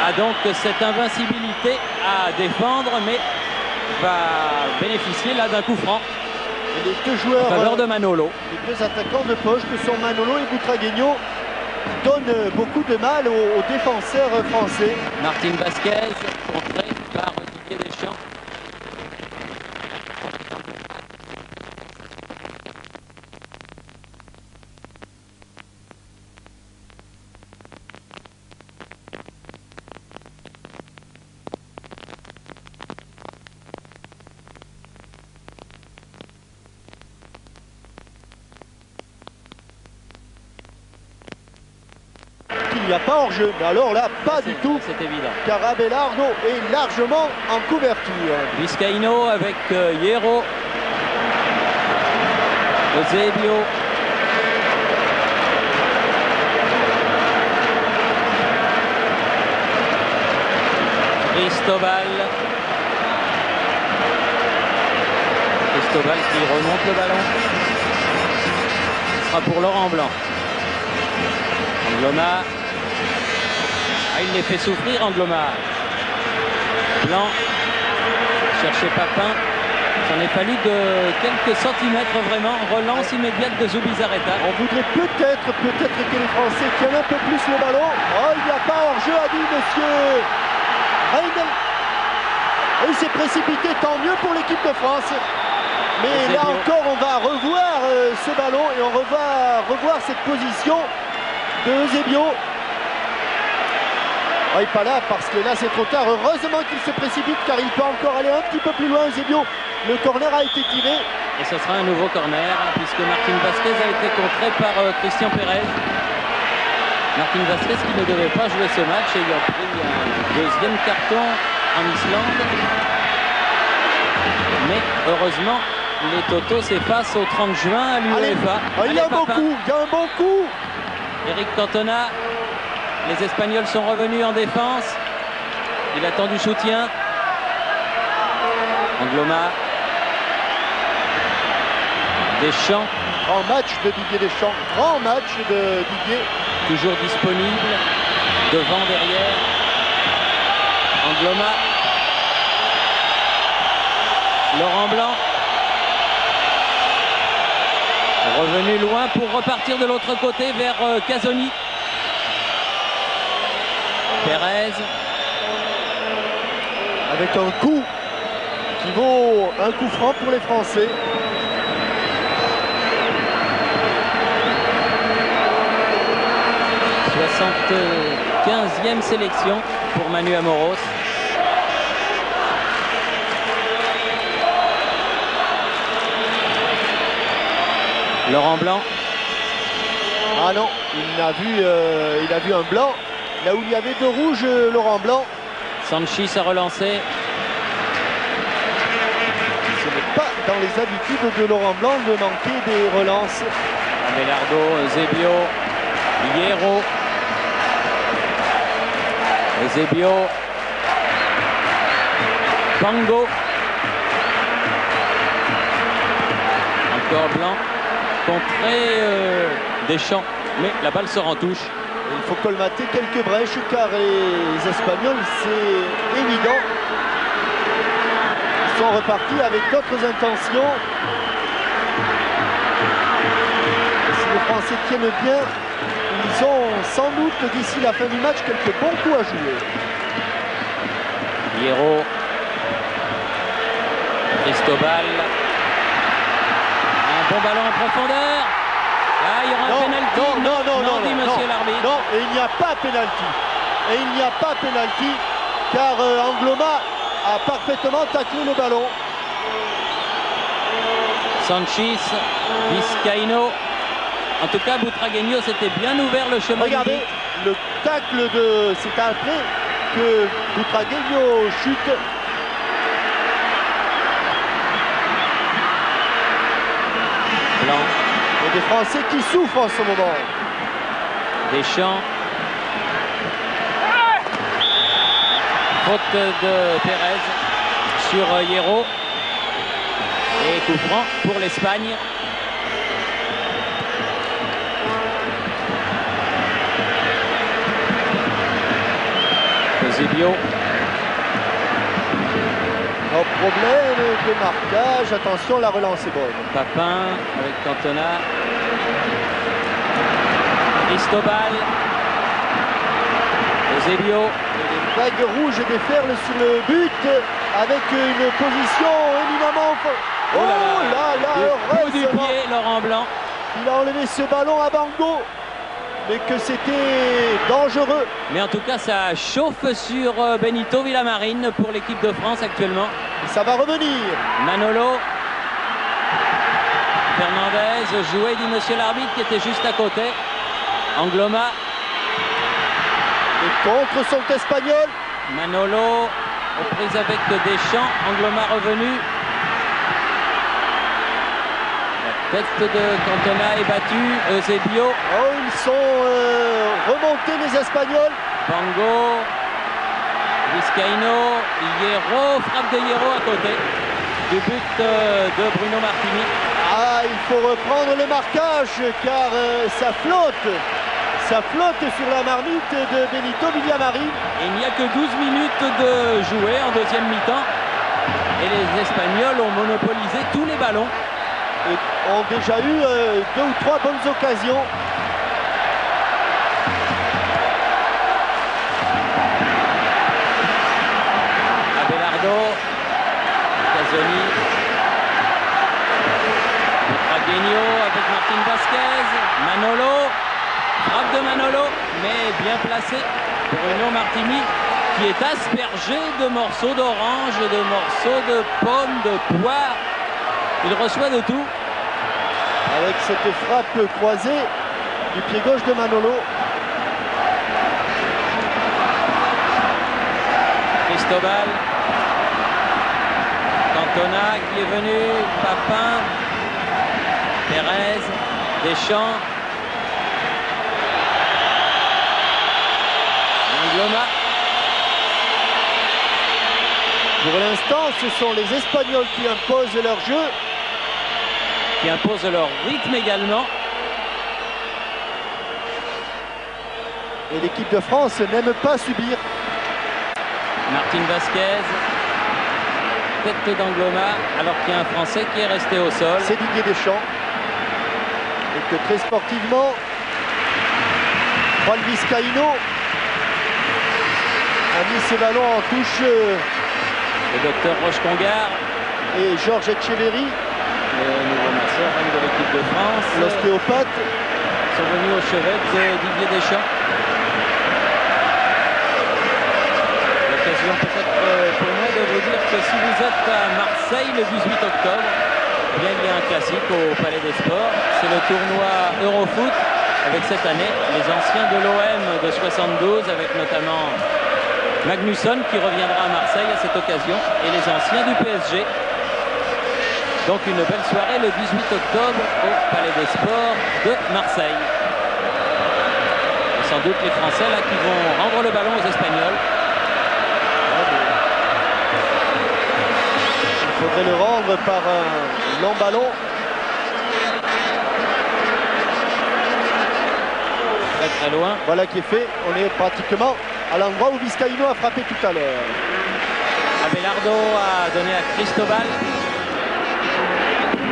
a donc cette invincibilité à défendre, mais va bénéficier là d'un coup franc. Et les deux joueurs en faveur de Manolo. Les deux attaquants de poche que sont Manolo et Butragueño donne beaucoup de mal aux défenseurs français. Martin Vasquez, contré par Didier Deschamps. Il n'y a pas hors-jeu, mais alors là, pas du tout. C'est évident. Car Abelardo est largement en couverture. Vizcaíno avec Hierro. Eusebio. Cristobal. Cristobal qui remonte le ballon. Ce sera pour Laurent Blanc. Angloma. Il les fait souffrir, Angloma. Blanc. Chercher Papin. C'en est fallu de quelques centimètres vraiment. Relance immédiate de Zubizarreta. On voudrait peut-être que les Français tiennent un peu plus le ballon. Oh, il n'y a pas hors-jeu, a dit monsieur Reindel. Et il s'est précipité, tant mieux pour l'équipe de France. Mais là encore, on va revoir ce ballon et on va revoir cette position de Eusebio. Oh, il n'est pas là parce que là c'est trop tard. Heureusement qu'il se précipite car il peut encore aller un petit peu plus loin. Eusebio, le corner a été tiré. Et ce sera un nouveau corner puisque Martin Vasquez a été contré par Christian Pérez. Martin Vasquez qui ne devait pas jouer ce match ayant pris un deuxième carton en Islande. Mais heureusement, les totaux s'effacent au 30 juin à l'UEFA. Il y a un bon coup, il y a un bon coup. Eric Cantona. Les Espagnols sont revenus en défense. Il attend du soutien. Angloma. Deschamps. Grand match de Didier Deschamps. Grand match de Didier. Toujours disponible. Devant, derrière. Angloma. Laurent Blanc. Revenu loin pour repartir de l'autre côté vers Casoni. Pérez. Avec un coup qui vaut un coup franc pour les Français. « 75e sélection pour Manu Amoros. Laurent Blanc. Ah non, il a vu un blanc. Là où il y avait deux rouges, Laurent Blanc. Sanchis a relancé. Ce n'est pas dans les habitudes de Laurent Blanc de manquer des relances. Abelardo, Zebio, Hierro. Zebio. Pango. Encore Blanc. Contré Deschamps. Mais la balle sort en touche. Il faut colmater quelques brèches car les Espagnols, c'est évident, sont repartis avec d'autres intentions. Si les Français tiennent bien, ils ont sans doute d'ici la fin du match quelques bons coups à jouer. Hierro. Cristobal. Un bon ballon en profondeur. Ah, il y aura un pénalty. Non, dit monsieur l'arbitre. Non, et il n'y a pas pénalty. Et il n'y a pas pénalty car Angloma a parfaitement taclé le ballon. Sanchis, Vizcaíno. En tout cas, Butragueño s'était bien ouvert le chemin. Regardez, le tacle de... C'est après que Butragueño chute. Blanc. Et des Français qui souffrent en ce moment. Deschamps. Faute de Pérez sur Hierro. Et coup franc pour l'Espagne. Eusebio. Problème de marquage. Attention, la relance est bonne. Papin avec Cantona. Cristobal. Eusebio. Des vagues rouges déferlent sur le but avec une position éminemment... Oh là là, du pied, Laurent Blanc. Il a enlevé ce ballon à Bango, mais que c'était dangereux. Mais en tout cas, ça chauffe sur Benito Villamarín pour l'équipe de France actuellement. Et ça va revenir. Manolo. Fernandez, joué, dit monsieur l'arbitre, qui était juste à côté. Angloma. Les contres sont espagnols. Manolo, aux prises avec Deschamps. Angloma revenu. La tête de Cantona est battue. Eusebio. Oh, ils sont remontés les Espagnols. Pango. Vizcaíno. Hierro. Frappe de Hierro à côté du but de Bruno Martini. Ah, il faut reprendre le marquage car ça flotte. Ça flotte sur la marmite de Benito Villamarín. Il n'y a que 12 minutes de jouer en deuxième mi-temps. Et les Espagnols ont monopolisé tous les ballons. Et ont déjà eu 2 ou 3 bonnes occasions. Abelardo. Casoni. Butragueño avec Martín Vázquez. Manolo. Frappe de Manolo, mais bien placé. Bruno Martini qui est aspergé de morceaux d'orange, de morceaux de pommes, de poire. Il reçoit de tout. Avec cette frappe croisée du pied gauche de Manolo. Cristobal. Cantona qui est venu. Papin. Pérez. Deschamps. Angloma. Pour l'instant, ce sont les Espagnols qui imposent leur jeu. qui imposent leur rythme également. Et l'équipe de France n'aime pas subir. Martin Vasquez, tête d'Angloma, alors qu'il y a un Français qui est resté au sol. C'est Didier Deschamps. Et que très sportivement, Juan Vizcaíno a mis ce ballon en touche. Le docteur Roche-Congar et Georges Etcheverry, le nouveau masseur de l'équipe de France, l'ostéopathe, sont venus au chevet de Didier Deschamps. L'occasion peut-être pour moi de vous dire que si vous êtes à Marseille le 18 octobre, eh bien, il y a un classique au Palais des Sports. C'est le tournoi Eurofoot avec cette année les anciens de l'OM de 72 avec notamment Magnusson qui reviendra à Marseille à cette occasion et les anciens du PSG. Donc une belle soirée le 18 octobre au Palais des Sports de Marseille. Et sans doute les Français là qui vont rendre le ballon aux Espagnols. Il faudrait le rendre par un long ballon. Très très loin. Voilà qui est fait. On est pratiquement à l'endroit où Vizcaíno a frappé tout à l'heure. Abelardo a donné à Cristobal.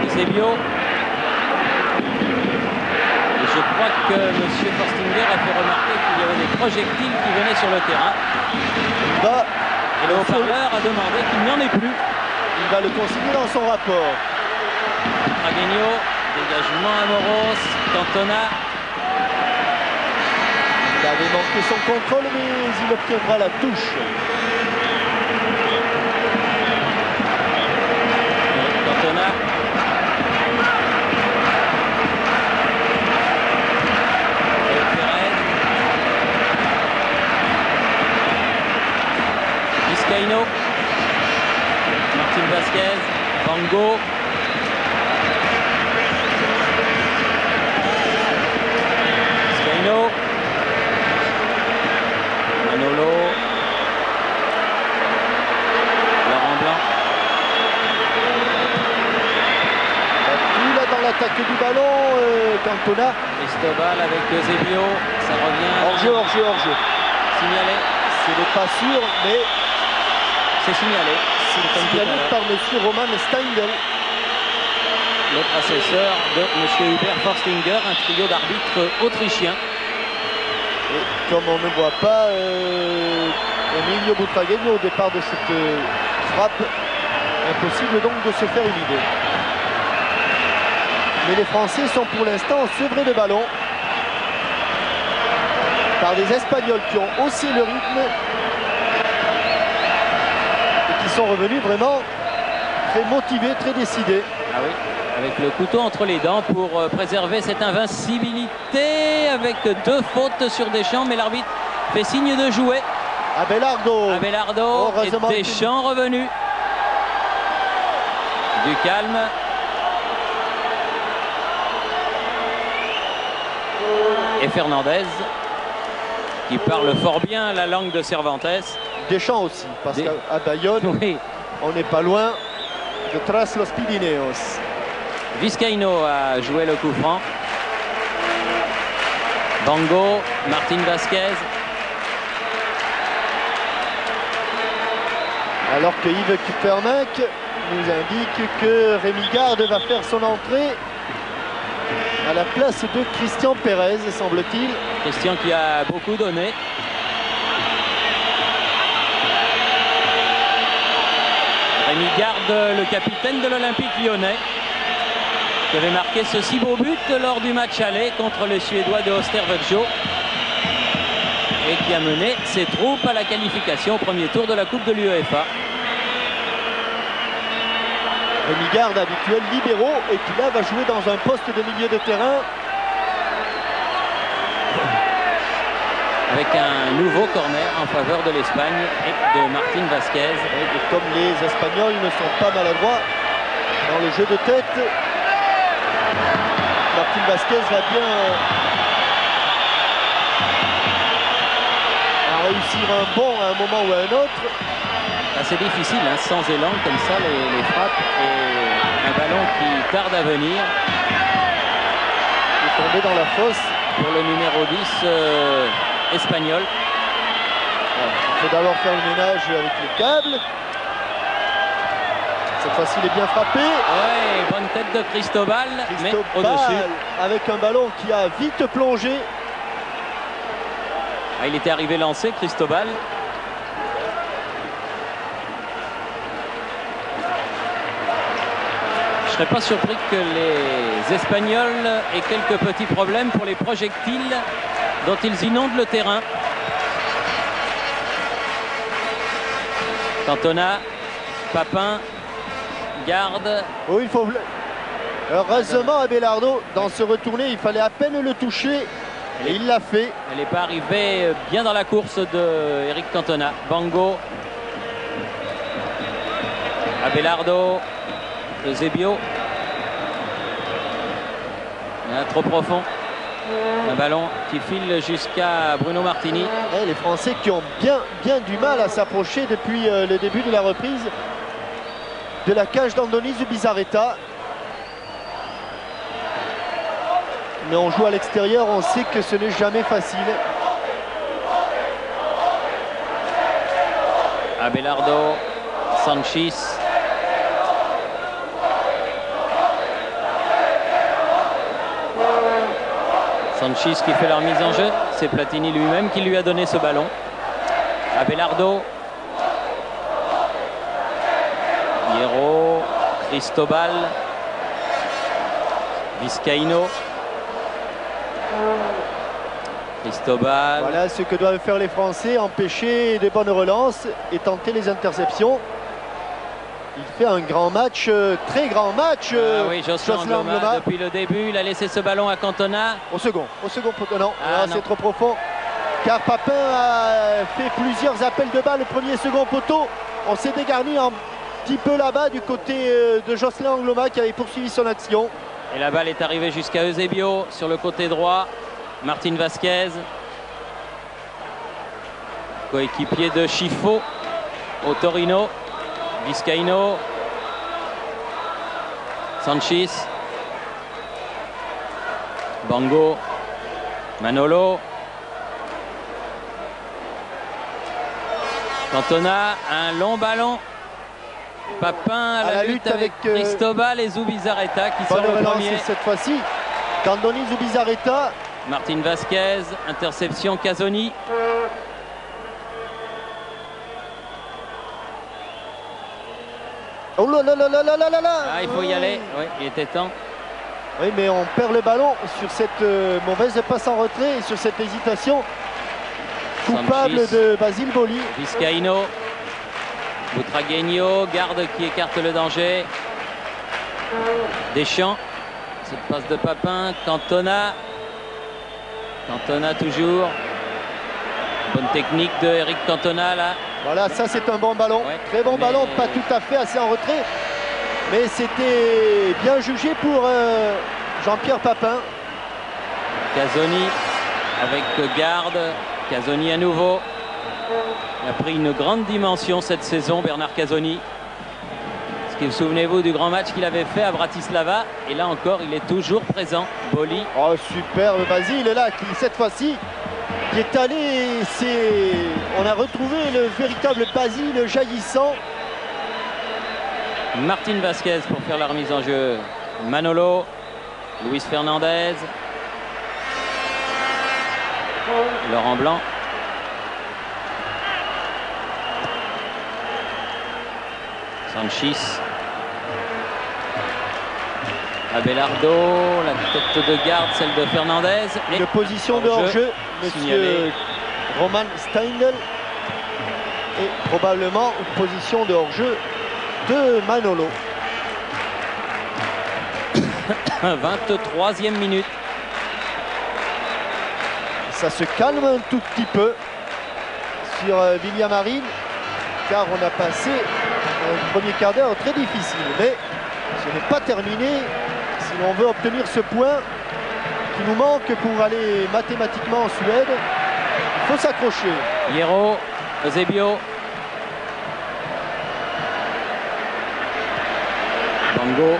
Eusebio. Et je crois que M. Forstinger a fait remarquer qu'il y avait des projectiles qui venaient sur le terrain. Et le haut-parleur a demandé qu'il n'y en ait plus. Il va le consigner dans son rapport. Tragueño, dégagement à Moros, Cantona. Il avait manqué son contrôle, mais il obtiendra la touche. Cantona. Et Pérez. Vizcaíno. Martin Vasquez. Vango. Vizcaíno. Manolo. Laurent Blanc. Tout là dans l'attaque du ballon, Cantona. Cristobal avec Eusebio. Ça revient. Hors-jeu, hors-jeu, hors-jeu. Signalé. Ce n'est pas sûr, mais C'est signalé. c'est signalé par M. Roman Steindl. L'autre assesseur de M. Hubert Forstinger, un trio d'arbitres autrichiens. Et comme on ne voit pas Emilio Butragueño au départ de cette frappe, impossible donc de se faire une idée. Mais les Français sont pour l'instant sevrés de ballon par des Espagnols qui ont haussé le rythme et qui sont revenus vraiment très motivés, très décidés. Ah oui, avec le couteau entre les dents pour préserver cette invincibilité avec 2 fautes sur Deschamps, mais l'arbitre fait signe de jouer. Abelardo Et Deschamps revenu. Du calme. Et Fernandez qui parle fort bien la langue de Cervantes. Deschamps aussi, parce qu'à Bayonne, oui. On n'est pas loin de Tras los Pirineos. Vizcaíno a joué le coup franc. Bango, Martin Vasquez. Alors que Yves Kupernik nous indique que Rémi Garde va faire son entrée à la place de Christian Pérez, semble-t-il. Christian qui a beaucoup donné. Rémi Garde, le capitaine de l'Olympique lyonnais, qui avait marqué ce si beau but lors du match aller contre le Suédois de Osterwoljo et qui a mené ses troupes à la qualification au premier tour de la Coupe de l'UEFA. Rémi Garde, habituel libéraux, et qui là va jouer dans un poste de milieu de terrain. Avec un nouveau corner en faveur de l'Espagne et de Martin Vasquez. Et comme les Espagnols ne sont pas maladroits dans le jeu de tête, Martin Vasquez va bien réussir un bond à un moment ou à un autre. C'est difficile, hein, sans élan, comme ça, les frappes. Et un ballon qui tarde à venir. Il est tombé dans la fosse. Pour le numéro 10 espagnol. Il faut d'abord faire le ménage avec les câbles. Cette fois-ci, il est bien frappé. Ouais, bonne tête de Cristobal, mais au-dessus. Avec un ballon qui a vite plongé. Ah, il était arrivé lancé, Cristobal. Je ne serais pas surpris que les Espagnols aient quelques petits problèmes pour les projectiles dont ils inondent le terrain. Cantona, Papin, garde. Oui, il faut... Heureusement, Abelardo, dans ce retourné, il fallait à peine le toucher. Et il l'a fait. Elle n'est pas arrivée bien dans la course de Eric Cantona. Bango. Abelardo. Eusebio. Trop profond. Un ballon qui file jusqu'à Bruno Martini. Et les Français qui ont bien du mal à s'approcher depuis le début de la reprise de la cage d'Andoni Zubizarreta. Mais on joue à l'extérieur, on sait que ce n'est jamais facile. Abelardo, Sanchis. Sanchis qui fait leur mise en jeu. C'est Platini lui-même qui lui a donné ce ballon. Abelardo. Hierro. Cristobal. Vizcaíno. Cristobal. Voilà ce que doivent faire les Français, empêcher des bonnes relances et tenter les interceptions. Il fait un grand match, très grand match. Oui, Jocelyn Angloma, depuis le début, il a laissé ce ballon à Cantona. Au second poteau, non, c'est trop profond. Car Papin a fait plusieurs appels de balle, le premier, second poteau. On s'est dégarni un petit peu là-bas du côté de Jocelyn Angloma qui avait poursuivi son action. Et la balle est arrivée jusqu'à Eusebio sur le côté droit. Martin Vasquez, coéquipier de Chifo au Torino. Vizcaíno, Sanchis, Bango, Manolo, Cantona, un long ballon. Papin à la lutte avec Cristobal et Zubizarreta qui sont le premier. Cette fois-ci, Andoni Zubizarreta. Martin Vasquez, interception Casoni. Oh là là là là là là là. Ah, il faut y aller, oui, il était temps. Oui, mais on perd le ballon sur cette mauvaise passe en retrait et sur cette hésitation coupable Sanchis, de Basile Boli. Vizcaíno, Butragueño, garde qui écarte le danger. Deschamps, cette passe de Papin, Cantona. Cantona toujours. Bonne technique de Eric Cantona là. Voilà, ça c'est un bon ballon. Ouais, très bon ballon, pas tout à fait assez en retrait. Mais c'était bien jugé pour Jean-Pierre Papin. Casoni avec garde. Casoni à nouveau. Il a pris une grande dimension cette saison, Bernard Casoni. Souvenez-vous du grand match qu'il avait fait à Bratislava. Et là encore, il est toujours présent. Boli. Oh, superbe Basile là, qui cette fois-ci qui est allé. On a retrouvé le véritable Basile jaillissant. Martin Vasquez pour faire la remise en jeu. Manolo. Luis Fernandez. Laurent Blanc. Sanchis. Abelardo, la tête de garde, celle de Fernandez. Une position de hors-jeu, monsieur Roman Steindl. Et probablement une position de hors-jeu de Manolo. 23e minute. Ça se calme un tout petit peu sur Villamarine, car on a passé un premier quart d'heure très difficile. Mais ce n'est pas terminé. Si l'on veut obtenir ce point qui nous manque pour aller mathématiquement en Suède, il faut s'accrocher. Hierro, Eusebio. Bango.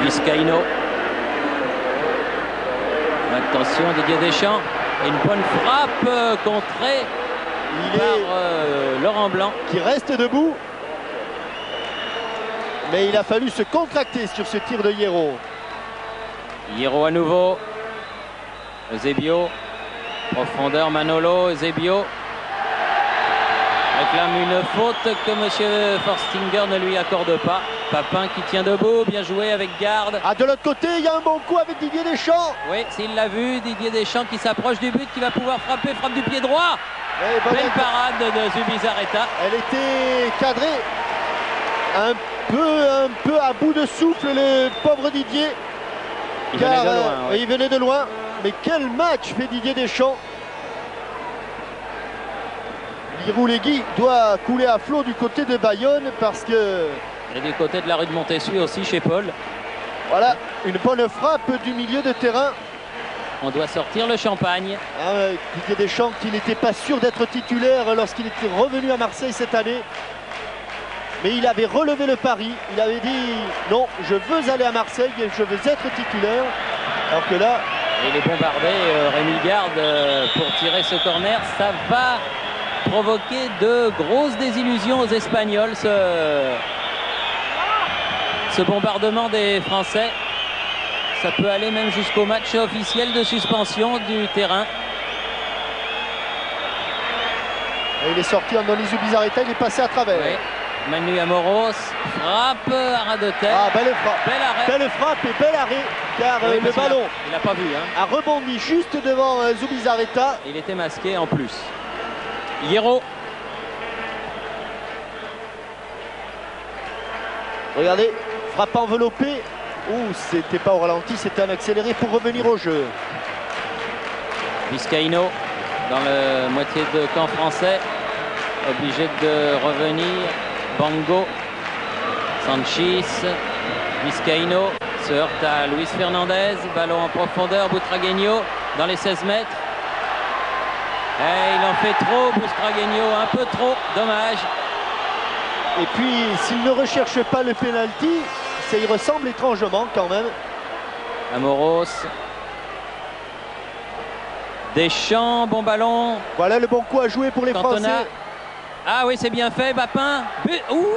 Vizcaíno. Attention, Didier Deschamps. Une bonne frappe contrée par Laurent Blanc. Qui reste debout. Mais il a fallu se contracter sur ce tir de Hierro. Hierro à nouveau. Eusebio. Profondeur Manolo. Eusebio réclame une faute que M. Forstinger ne lui accorde pas. Papin qui tient debout, bien joué avec garde. Ah, de l'autre côté, il y a un bon coup avec Didier Deschamps. Oui, s'il l'a vu, Didier Deschamps qui s'approche du but, qui va pouvoir frapper, frappe du pied droit. Belle parade de Zubizarreta. Elle était cadrée. Un peu à bout de souffle, le pauvre Didier. Il venait de loin. Il venait de loin. Mais quel match fait Didier Deschamps. Liroulegui doit couler à flot du côté de Bayonne parce que... Et du côté de la rue de Montessuie aussi chez Paul. Voilà, une bonne frappe du milieu de terrain. On doit sortir le champagne. Didier Deschamps qui n'était pas sûr d'être titulaire lorsqu'il était revenu à Marseille cette année. Mais il avait relevé le pari. Il avait dit non, je veux aller à Marseille et je veux être titulaire. Alors que là... Et il est bombardé, Rémi Garde, pour tirer ce corner. Ça va provoquer de grosses désillusions aux Espagnols, ce bombardement des Français. Ça peut aller même jusqu'au match officiel de suspension du terrain. Et il est sorti en Andoni Zubizarreta, il est passé à travers. Oui. Manu Amoros frappe à ras de tête. Ah, belle frappe. Bel arrêt. Belle frappe et bel arrêt. Car oui, le ballon il n'a pas vu, hein. A rebondi juste devant Zubizarreta. Il était masqué en plus. Hierro. Regardez, frappe enveloppée. Ouh, c'était pas au ralenti, c'était un accéléré pour revenir au jeu. Vizcaíno dans le moitié de camp français. Obligé de revenir. Bango. Sanchis. Vizcaíno se heurte à Luis Fernandez. Ballon en profondeur. Butragueño dans les 16 mètres. Et il en fait trop, Butragueño, un peu trop. Dommage. Et puis, s'il ne recherche pas le pénalty, ça y ressemble étrangement quand même. Amoros. Deschamps, bon ballon. Voilà le bon coup à jouer pour les Cantona. Français. Ah oui, c'est bien fait, Papin. Ouh,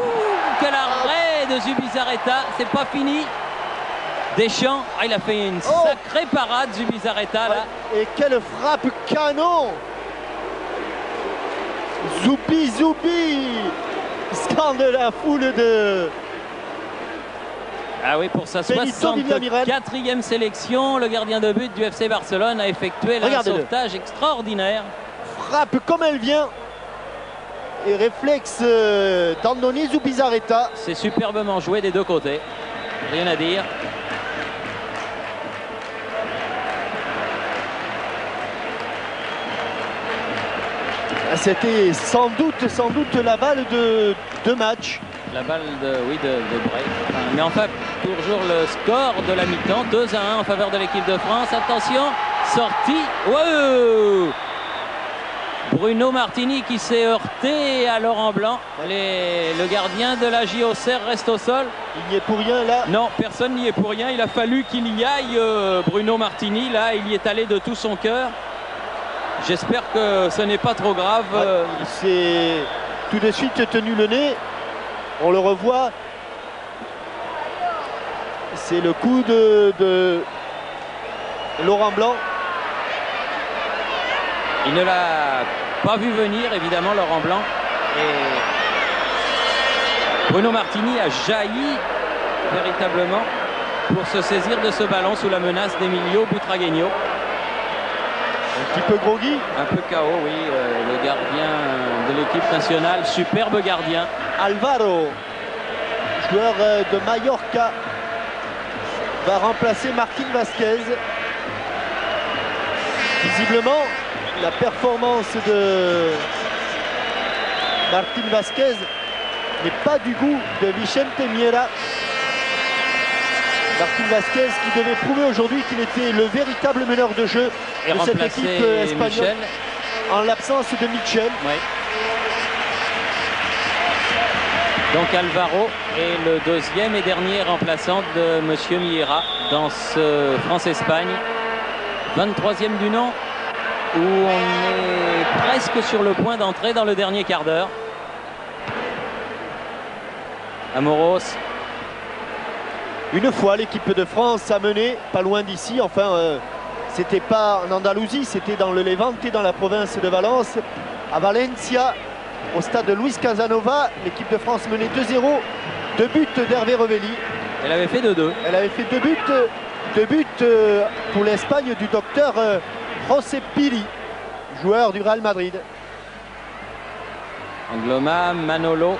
quel arrêt de Zubizarreta. C'est pas fini. Deschamps, il a fait une sacrée parade, Zubizarreta, là. Et quelle frappe canon. Zoubi. Scandale la foule de... Ah oui, pour sa 64e sélection, le gardien de but du FC Barcelone a effectué un sauvetage extraordinaire. Frappe comme elle vient. Et réflexe d'Andoni Zubizarreta. C'est superbement joué des deux côtés. Rien à dire. C'était sans doute la balle de match. La balle de Bray. Mais enfin, toujours le score de la mi-temps. 2-1 en faveur de l'équipe de France. Attention, sortie. Wow, Bruno Martini qui s'est heurté à Laurent Blanc. Le gardien de la JOCR reste au sol. Il n'y est pour rien là. Non, personne n'y est pour rien. Il a fallu qu'il y aille, Bruno Martini. Là, il y est allé de tout son cœur. J'espère que ce n'est pas trop grave. Il s'est tout de suite tenu le nez. On le revoit. C'est le coup de Laurent Blanc. Il ne l'a pas vu venir, évidemment, Laurent Blanc. Et Bruno Martini a jailli véritablement pour se saisir de ce ballon sous la menace d'Emilio Butragueño. Un petit peu groggy. Un peu KO, oui. Le gardien de l'équipe nationale, superbe gardien. Alvaro, joueur de Mallorca, va remplacer Martín Vázquez. Visiblement, la performance de Martín Vázquez n'est pas du goût de Vicente Miera. Martín Vázquez qui devait prouver aujourd'hui qu'il était le véritable meneur de jeu de cette équipe espagnole. Michel. En l'absence de Michel. Oui. Donc Alvaro est le deuxième et dernier remplaçant de Monsieur Miera dans ce France-Espagne. 23e du nom, où on est presque sur le point d'entrer dans le dernier quart d'heure. Amoros. Une fois, l'équipe de France a mené, pas loin d'ici, enfin, c'était pas en Andalousie, c'était dans le Levante, dans la province de Valence, à Valencia, au stade de Luis Casanova. L'équipe de France menait 2-0, 2 buts d'Hervé Revelli. Elle avait fait 2-2. Elle avait fait 2 buts pour l'Espagne du docteur José Pili, joueur du Real Madrid. Angloma, Manolo,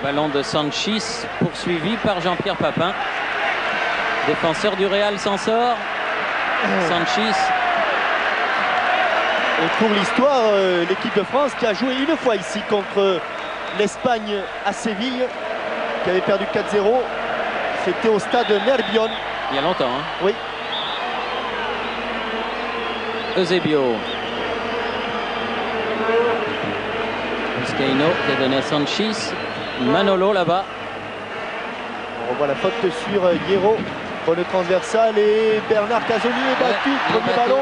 ballon de Sanchis, poursuivi par Jean-Pierre Papin. Défenseur du Real s'en sort. Sanchis. Et pour l'histoire, l'équipe de France qui a joué une fois ici contre l'Espagne à Séville, qui avait perdu 4-0. C'était au stade Nervión. Il y a longtemps, hein. Oui. Eusebio. Vizcaíno qui a donné à Sanchis. Manolo là-bas. On revoit la faute sur Hierro. Bonne transversale et Bernard Casoni est battu. Premier ballon.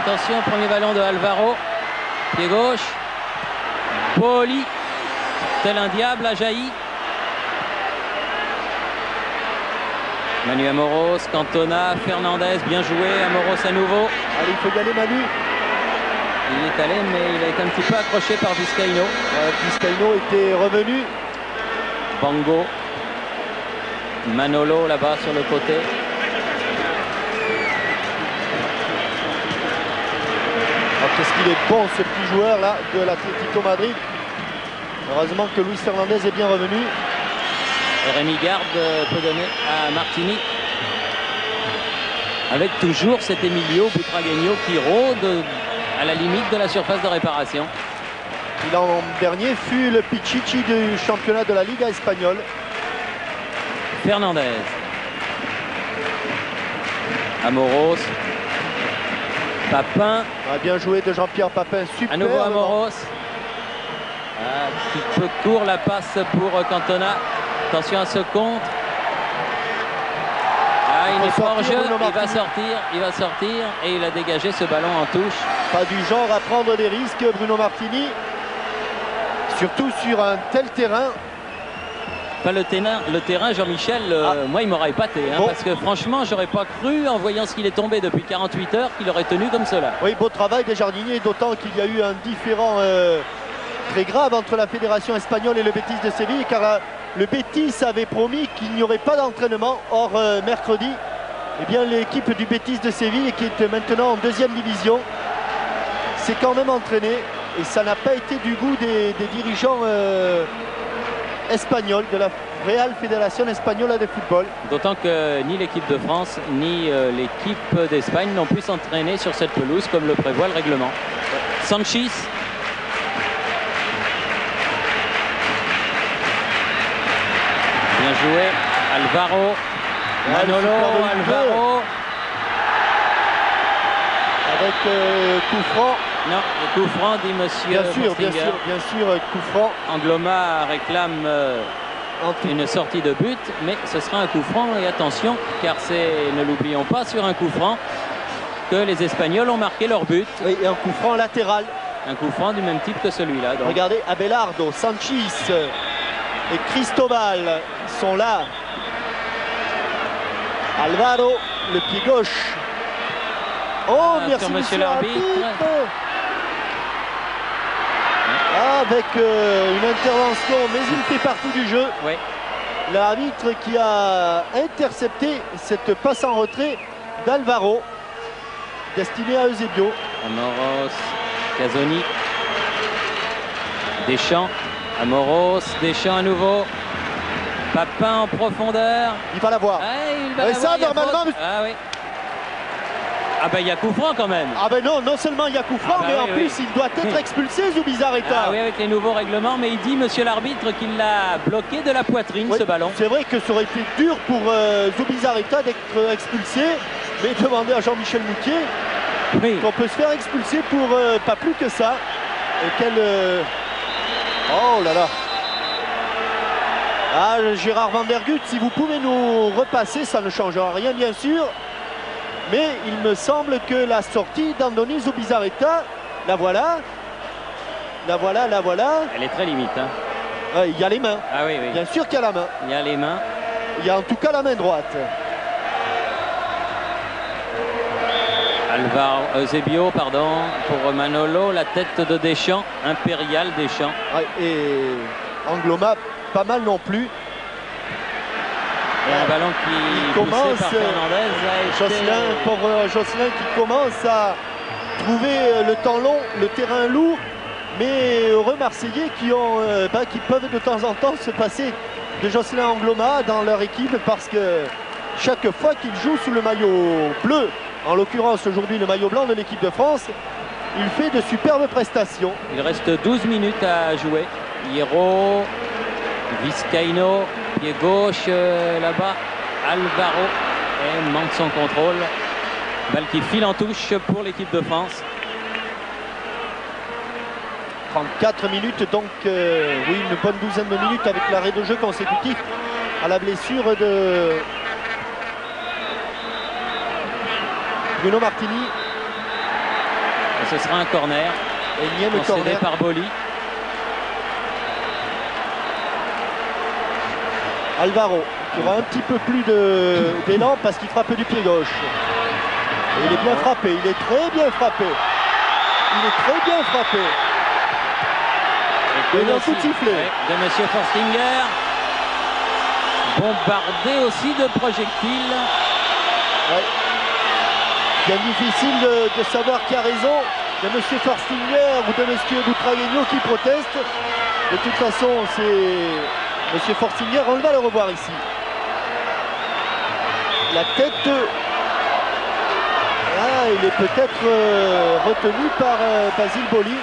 Attention, premier ballon de Alvaro. Pied gauche. Poli. Tel un diable a jailli. Manu Amoros, Cantona, Fernandez, bien joué. Amoros à nouveau. Allez, il faut y aller, Manu. Il est allé, mais il a été un petit peu accroché par Vizcaíno. Vizcaíno était revenu. Bango. Manolo là-bas sur le côté. Oh, qu'est-ce qu'il est bon ce petit joueur là de l'Atlético Madrid. Heureusement que Luis Fernandez est bien revenu. Et Rémi Garde peut donner à Martini. Avec toujours cet Emilio Butragueño qui rôde à la limite de la surface de réparation. Qui l'an dernier fut le Pichichi du championnat de la Liga espagnole. Fernandez. Amoros. Papin. Bien joué de Jean-Pierre Papin. Super. À nouveau Amoros. Un petit peu court la passe pour Cantona. Attention à ce contre. Ah, il n'est pas hors jeu. Il va sortir et il a dégagé ce ballon en touche. Pas du genre à prendre des risques, Bruno Martini. Surtout sur un tel terrain. Pas le terrain, Jean-Michel, moi il m'aurait épaté, hein, bon. Parce que franchement j'aurais pas cru en voyant ce qu'il est tombé depuis 48 heures qu'il aurait tenu comme cela. Oui, beau travail des jardiniers, d'autant qu'il y a eu un différend très grave entre la fédération espagnole et le Betis de Séville, car le Betis avait promis qu'il n'y aurait pas d'entraînement. Or mercredi, eh bien l'équipe du Betis de Séville, qui est maintenant en 2e division, s'est quand même entraînée et ça n'a pas été du goût des dirigeants espagnol de la Real Fédération Espagnole de Football. D'autant que ni l'équipe de France ni l'équipe d'Espagne n'ont pu s'entraîner sur cette pelouse comme le prévoit le règlement. Sanchis. Bien joué. Alvaro. Manolo. Alvaro. Avec coup franc. Non, le coup franc, dit monsieur. Bien sûr, coup franc. Angloma réclame une sortie de but, mais ce sera un coup franc. Et attention, car c'est, ne l'oublions pas, sur un coup franc que les Espagnols ont marqué leur but. Oui, et un coup franc latéral. Un coup franc du même type que celui-là. Regardez, Abelardo, Sanchis et Cristobal sont là. Alvaro, le pied gauche. Oh, merci monsieur l'arbitre. Avec une intervention, mais il fait partie du jeu. Oui. L'arbitre qui a intercepté cette passe en retrait d'Alvaro, destinée à Eusebio. Amoros, Casoni, Deschamps, Amoros, Deschamps à nouveau. Papin en profondeur. Il va la voir. Et ça, normalement. Ah oui. Ah ben il y a coup franc quand même. Ah ben non seulement il y a coup franc, mais en plus il doit être expulsé, Zubizarreta. Ah oui, avec les nouveaux règlements, mais il dit monsieur l'arbitre qu'il l'a bloqué de la poitrine, ce ballon. C'est vrai que ça aurait été dur pour Zubizarreta d'être expulsé, mais demander à Jean-Michel Moutier qu'on peut se faire expulser pour pas plus que ça. Et quel... Oh là là. Ah, Gérard Van der Gut, si vous pouvez nous repasser, ça ne changera rien bien sûr. Mais il me semble que la sortie d'Andoni Zubizarreta, la voilà. La voilà, la voilà. Elle est très limite. Hein. Il y a les mains. Ah oui, oui. Bien sûr qu'il y a la main. Il y a les mains. Il y a en tout cas la main droite. Alvaro Eusebio, pardon, pour Manolo, la tête de Deschamps, impérial Deschamps. Ouais, et Angloma, pas mal non plus. Et un ballon qui commence par Fernandez pauvre Josselin qui commence à trouver le temps long, le terrain lourd, mais heureux Marseillais qui peuvent de temps en temps se passer de Josselin Angloma dans leur équipe parce que chaque fois qu'il joue sous le maillot bleu, en l'occurrence aujourd'hui le maillot blanc de l'équipe de France, il fait de superbes prestations. Il reste 12 minutes à jouer. Hierro, Vizcaíno, pied gauche là-bas, Alvaro et manque son contrôle. Balle qui file en touche pour l'équipe de France. 34 minutes, donc oui, une bonne douzaine de minutes avec l'arrêt de jeu consécutif à la blessure de Bruno Martini. Et ce sera un corner. Énième corner par Boli. Alvaro qui aura un petit peu plus d'élan parce qu'il frappe du pied gauche. Et il est bien frappé, il est très bien frappé. Il est très bien frappé. Et il a tout sifflé. De Monsieur Forstinger. Bombardé aussi de projectiles. Ouais. Bien difficile de savoir qui a raison, de Monsieur Forstinger ou de Monsieur Butragueño qui proteste. De toute façon, c'est Monsieur Forstinger, on va le revoir ici. La tête, il est peut-être retenu par Basile Boli.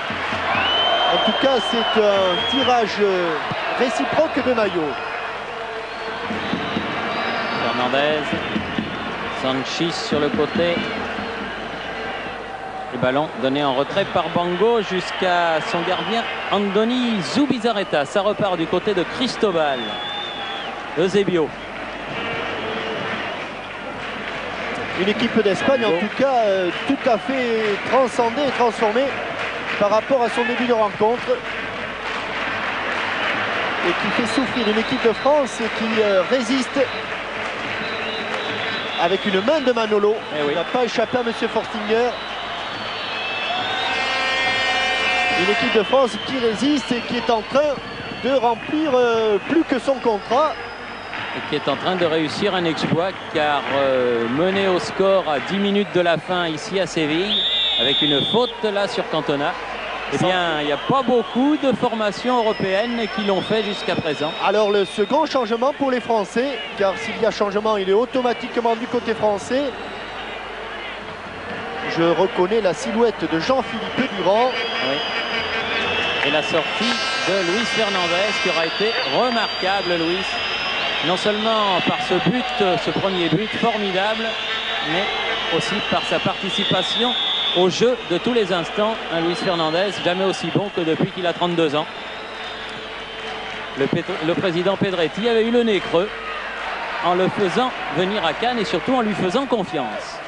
En tout cas, c'est un tirage réciproque de maillot. Fernandez, Sanchis sur le côté. Le ballon donné en retrait par Bango jusqu'à son gardien Andoni Zubizarreta. Ça repart du côté de Cristobal. Eusebio. Une équipe d'Espagne en tout cas tout à fait transcendée et transformée par rapport à son début de rencontre. Et qui fait souffrir une équipe de France qui résiste avec une main de Manolo. Oui. Il n'a pas échappé à Monsieur Forstinger. Une équipe de France qui résiste et qui est en train de remplir plus que son contrat. Et qui est en train de réussir un exploit car mené au score à 10 minutes de la fin ici à Séville avec une faute là sur Cantona. Eh bien, il n'y a pas beaucoup de formations européennes qui l'ont fait jusqu'à présent. Alors le second changement pour les Français, car s'il y a changement, il est automatiquement du côté français. Je reconnais la silhouette de Jean-Philippe Durand. Oui. Et la sortie de Luis Fernandez qui aura été remarquable, Luis. Non seulement par ce but, ce premier but formidable, mais aussi par sa participation au jeu de tous les instants. Un Luis Fernandez jamais aussi bon que depuis qu'il a 32 ans. Le président Pedretti avait eu le nez creux en le faisant venir à Cannes et surtout en lui faisant confiance.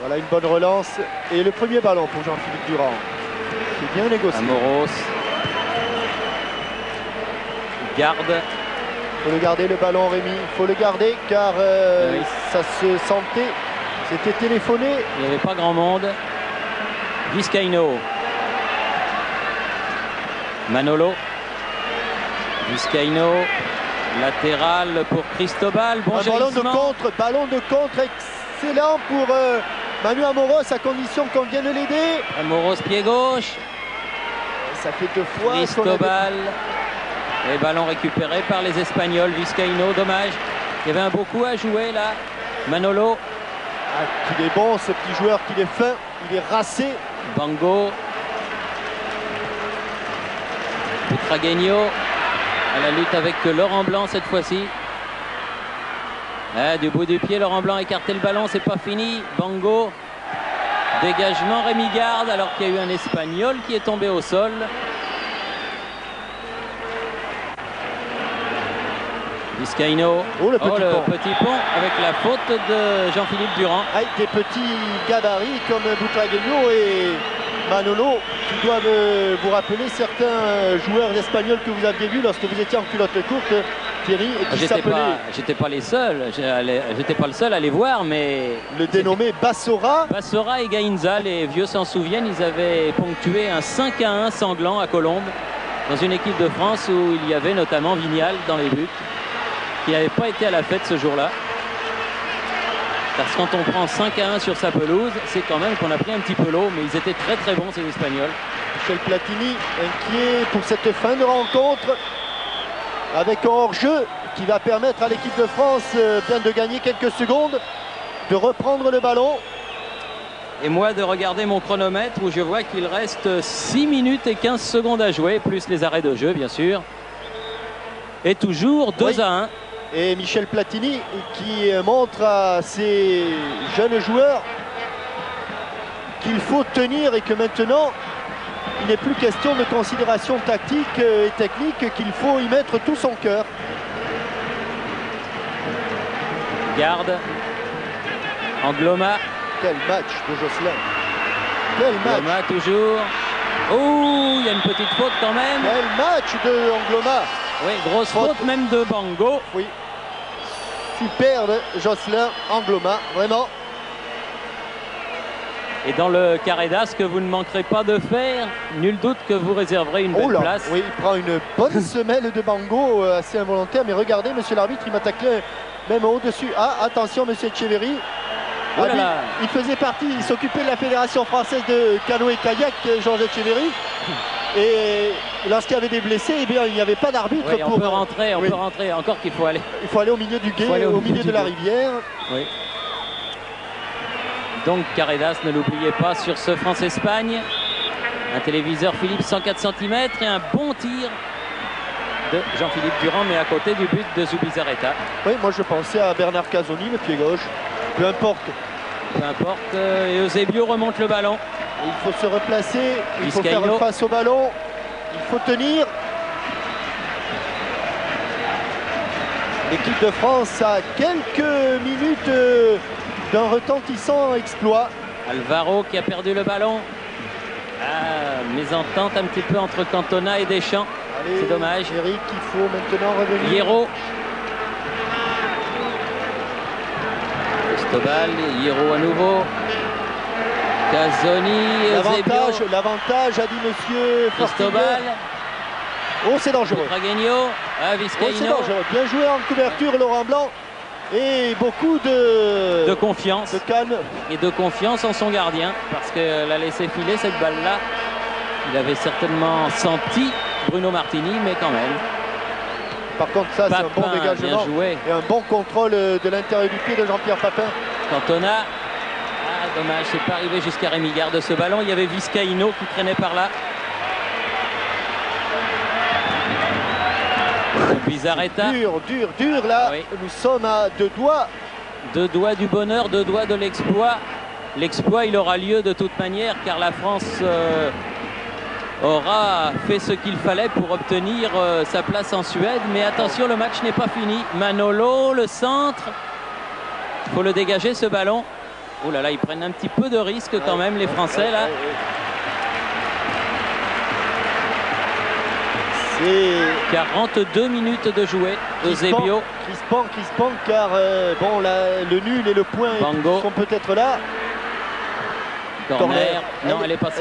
Voilà une bonne relance et le premier ballon pour Jean-Philippe Durand. C'est bien négocié. Amoros garde. Il faut le garder le ballon, Rémi. Il faut le garder car oui. Ça se sentait. C'était téléphoné. Il n'y avait pas grand monde. Vizcaíno. Manolo. Vizcaíno. Latéral pour Cristobal. Bon ballon de contre excellent pour Manu Amoros à condition qu'on vienne l'aider. Amoros pied gauche. Ça fait 2 fois. Cristobal. Et ballon récupéré par les Espagnols. Vizcaíno, dommage. Il y avait un beau coup à jouer là. Manolo. Ah, il est bon ce petit joueur, qu'il est fin, il est racé. Bango. Butragueño à la lutte avec Laurent Blanc cette fois-ci. Du bout du pied, Laurent Blanc a écarté le ballon, c'est pas fini. Bango. Dégagement Rémi Garde alors qu'il y a eu un Espagnol qui est tombé au sol. Vizcaíno. Oh, le petit pont avec la faute de Jean-Philippe Durand. Avec des petits gabarits comme Butragueño et Manolo qui doivent vous rappeler certains joueurs espagnols que vous aviez vus lorsque vous étiez en culotte courte, Thierry, et qui s'appelaient... J'étais pas le seul à les voir, mais... Le dénommé Bassora. Bassora et Gainza, les vieux s'en souviennent, ils avaient ponctué un 5-1 sanglant à Colombes, dans une équipe de France où il y avait notamment Vignal dans les buts, qui n'avait pas été à la fête ce jour-là. Parce que quand on prend 5-1 sur sa pelouse, c'est quand même qu'on a pris un petit peu l'eau, mais ils étaient très très bons ces Espagnols. Michel Platini inquiet pour cette fin de rencontre avec un hors-jeu qui va permettre à l'équipe de France bien de gagner quelques secondes, de reprendre le ballon. Et moi de regarder mon chronomètre où je vois qu'il reste 6 minutes et 15 secondes à jouer, plus les arrêts de jeu bien sûr. Et toujours 2-1. Et Michel Platini qui montre à ses jeunes joueurs qu'il faut tenir et que maintenant il n'est plus question de considération tactique et technique, qu'il faut y mettre tout son cœur. Garde. Angloma. Quel match de Josselin. Quel match. Angloma toujours. Oh, il y a une petite faute quand même. Quel match de Angloma. Oui, grosse faute même de Bango. Oui. Superbe Josselin Angloma, vraiment. Et dans le carré d'as que vous ne manquerez pas de faire, nul doute que vous réserverez une belle place. Oui, il prend une bonne semelle de Bango, assez involontaire. Mais regardez, monsieur l'arbitre, il m'a taclé même au-dessus. Ah, attention, monsieur Etcheverry. Oh là là. Il faisait partie, il s'occupait de la Fédération française de canoë-kayak, Georges Etcheverry. Et lorsqu'il y avait des blessés, eh bien, il n'y avait pas d'arbitre oui, pour... On peut rentrer, encore qu'il faut aller... Il faut aller au milieu du gué, au milieu de la rivière. Oui. Donc Carredas, ne l'oubliez pas, sur ce France-Espagne. Un téléviseur Philips 104 cm et un bon tir de Jean-Philippe Durand, mais à côté du but de Zubizarreta. Oui, moi je pensais à Bernard Casoni, le pied gauche. Peu importe. Peu importe. Et Eusebio remonte le ballon. Et il faut se replacer, il faut Vizcaíno. faire face au ballon, il faut tenir. L'équipe de France a quelques minutes d'un retentissant exploit. Alvaro qui a perdu le ballon. Ah, mésentente un petit peu entre Cantona et Deschamps. C'est dommage. Eric, il faut maintenant revenir. Hierro. Cristobal, Hierro à nouveau. Casoni, l'avantage a dit monsieur Cristobal. Oh, c'est dangereux. Butragueño, Vizcaíno. Oh, c'est dangereux. Bien joué en couverture, Laurent Blanc. Et beaucoup de confiance. De calme. Et de confiance en son gardien. Parce qu'elle a laissé filer cette balle-là. Il avait certainement senti Bruno Martini, mais quand même. Par contre, ça, c'est un bon dégagement. Et un bon contrôle de l'intérieur du pied de Jean-Pierre Papin. Cantona. Ah, dommage, c'est pas arrivé jusqu'à Rémi Garde ce ballon. Il y avait Vizcaíno qui traînait par là. Bizarreta. Dur là. Oui. Nous sommes à 2 doigts. 2 doigts du bonheur, 2 doigts de l'exploit. L'exploit, il aura lieu de toute manière, car la France aura fait ce qu'il fallait pour obtenir sa place en Suède. Mais attention, le match n'est pas fini. Manolo, le centre. Il faut le dégager, ce ballon. Oh là là, ils prennent un petit peu de risque quand même, les Français, là. C'est 42 minutes de jouer. Eusebio. Crispant, car bon, le nul et le point Bango. sont peut-être là. Corner. Non, elle n'est pas sortie.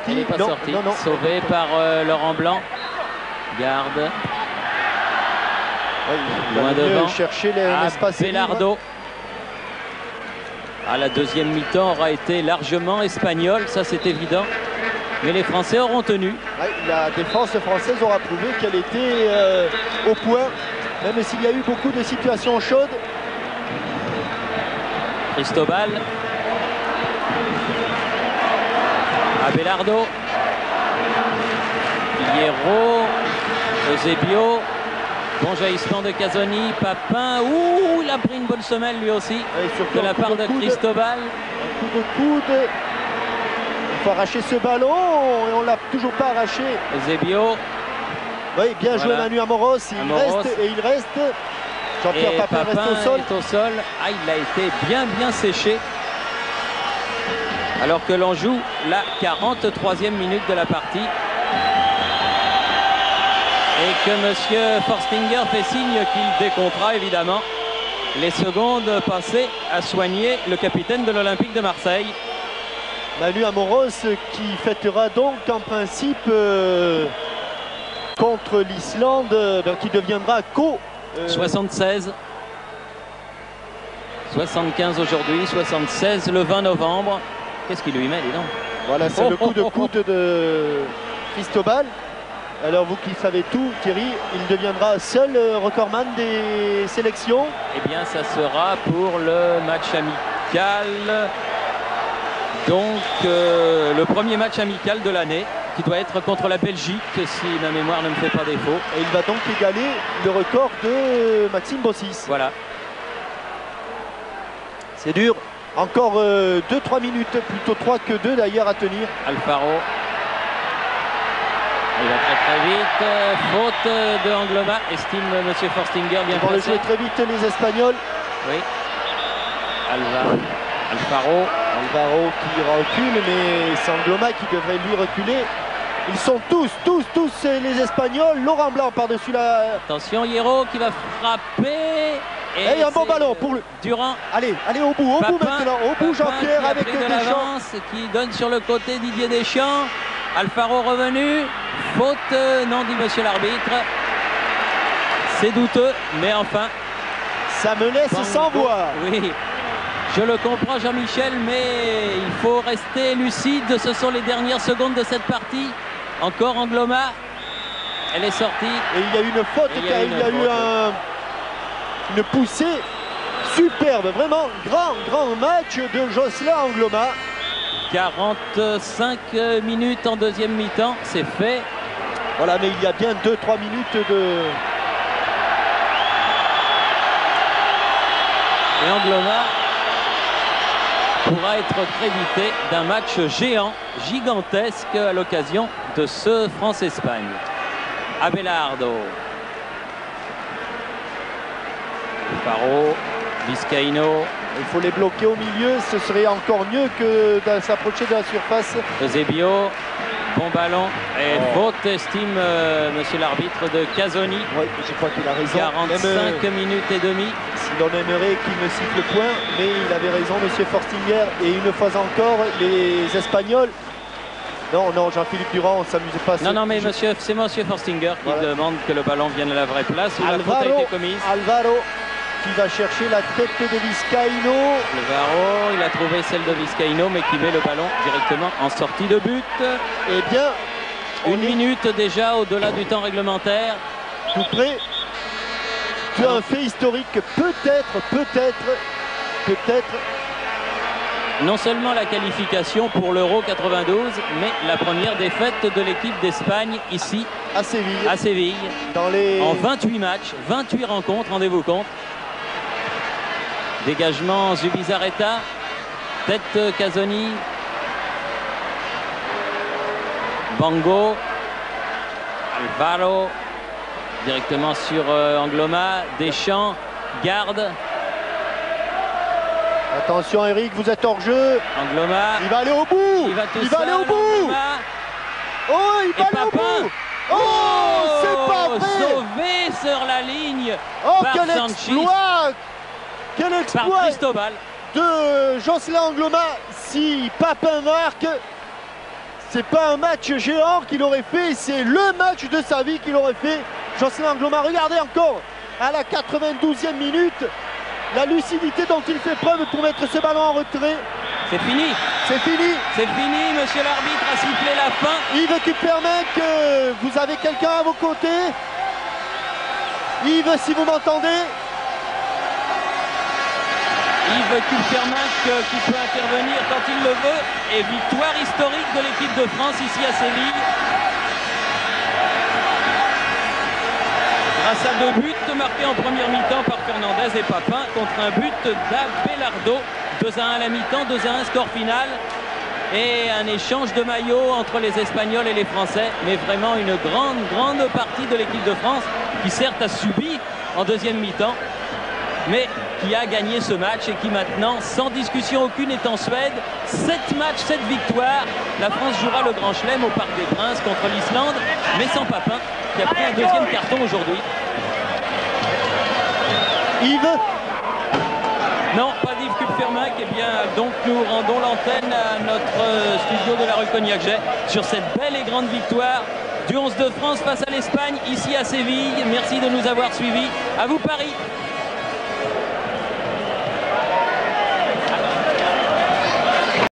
Elle n'est pas sortie. Non. Sauvée par Laurent Blanc. Garde. Oui, loin devant. Chercher l'espace. Belardo. Ah, la deuxième mi-temps aura été largement espagnole, ça c'est évident. Mais les Français auront tenu. Ouais, la défense française aura prouvé qu'elle était au point, même s'il y a eu beaucoup de situations chaudes. Cristobal. Abelardo. Hierro. Eusebio. Bon jaillissement de Casoni. Papin. Ouh, il a pris une bonne semelle lui aussi. De la part de Cristobal. Un coup de coude. Il faut arracher ce ballon et on ne l'a toujours pas arraché. Eusebio. Oui, bien joué Manu Amoros. Il reste. Jean-Pierre Papin reste au sol. Est au sol. Ah, il a été bien séché. Alors que l'on joue la 43e minute de la partie. Et que M. Forstinger fait signe qu'il décomptera évidemment les secondes passées à soigner le capitaine de l'Olympique de Marseille. Manu Amoros qui fêtera donc en principe contre l'Islande, qui deviendra 76. 75 aujourd'hui, 76 le 20 novembre. Qu'est-ce qu'il lui met, dis donc? Voilà, c'est le coup de coude de Cristobal. Alors vous qui savez tout, Thierry, il deviendra seul recordman des sélections. Eh bien, ça sera pour le match amical. Donc, le premier match amical de l'année, qui doit être contre la Belgique, si ma mémoire ne me fait pas défaut. Et il va donc égaler le record de Maxime Bossis. Voilà. C'est dur. Encore 2-3 minutes, plutôt 3 que 2 d'ailleurs à tenir. Alfaro. Il va très vite. Faute de Angloma, estime M. Forstinger, bien Ils vont placé. le jouer très vite les Espagnols. Oui. Alfaro qui recule, mais c'est Angloma qui devrait lui reculer. Ils sont tous les Espagnols. Laurent Blanc par-dessus la... Attention, Hierro qui va frapper. Et un bon ballon pour le... Durand. Allez au bout maintenant. Au bout Jean-Pierre avec de Deschamps. l'avance, qui donne sur le côté Didier Deschamps. Alfaro revenu. Faute, non, dit monsieur l'arbitre. C'est douteux, mais enfin. Ça me laisse sans voix. Oui, je le comprends Jean-Michel, mais il faut rester lucide. Ce sont les dernières secondes de cette partie. Encore Angloma. Elle est sortie. Et il y a eu une faute, car il y a eu une poussée superbe. Vraiment grand match de Jocelyn Angloma. 45 minutes en deuxième mi-temps, c'est fait. Voilà, mais il y a bien 2-3 minutes de... Et Angloma pourra être crédité d'un match géant, gigantesque à l'occasion de ce France-Espagne. Abelardo. Alfaro, Vizcaíno. Il faut les bloquer au milieu, ce serait encore mieux que de s'approcher de la surface. Eusebio, bon ballon et faute, estime monsieur l'arbitre de Casoni. Oui, je crois qu'il a raison. 45 minutes et demie. Si l'on aimerait qu'il me siffle le point, mais il avait raison, monsieur Forstinger. Et une fois encore, les Espagnols... Non, Jean-Philippe Durand, on ne s'amusait pas. Non, mais c'est monsieur Forstinger qui demande que le ballon vienne à la vraie place où la faute a été commise. Alvaro qui va chercher la tête de Vizcaíno. Alvaro, il a trouvé celle de Vizcaíno, mais qui met le ballon directement en sortie de but. Eh bien, une minute déjà au-delà du temps réglementaire. Tout près. Tu as un fait historique, peut-être. Non seulement la qualification pour l'Euro 92, mais la première défaite de l'équipe d'Espagne ici à Séville. En 28 matchs, 28 rencontres, rendez-vous compte. Dégagement Zubizarreta, tête Casoni, Bango, Alvaro, directement sur Angloma, Deschamps, garde. Attention Eric, vous êtes hors jeu. Angloma. Il va aller au bout. Il va aller au bout. Oh, il va aller au bout. Oh, c'est pas vrai. Sauvé sur la ligne. Oh, par quel exploit. Quel exploit de Jocelyn Angloma. Si Papin marque, c'est pas un match géant qu'il aurait fait, c'est le match de sa vie qu'il aurait fait. Jocelyn Angloma, regardez encore à la 92e minute la lucidité dont il fait preuve pour mettre ce ballon en retrait. C'est fini. C'est fini. C'est fini, monsieur l'arbitre a sifflé la fin. Yves Kupperman, que vous avez quelqu'un à vos côtés. Yves, si vous m'entendez. Yves Kupperman qui peut intervenir quand il le veut. Et victoire historique de l'équipe de France ici à Séville. Grâce à 2 buts marqués en première mi-temps par Fernandez et Papin contre un but d'Abelardo. 2-1 à la mi-temps, 2-1 score final. Et un échange de maillots entre les Espagnols et les Français. Mais vraiment une grande partie de l'équipe de France qui certes a subi en deuxième mi-temps. mais qui a gagné ce match et qui maintenant, sans discussion aucune, est en Suède. 7 matchs, 7 victoires. La France jouera le Grand Chelem au Parc des Princes contre l'Islande, mais sans Papin, qui a pris un deuxième carton aujourd'hui. Yves? Non, pas d'Yves Kupfermack. Eh bien, donc nous rendons l'antenne à notre studio de la rue Cognac-Jet sur cette belle et grande victoire du 11 de France face à l'Espagne, ici à Séville. Merci de nous avoir suivis. À vous Paris.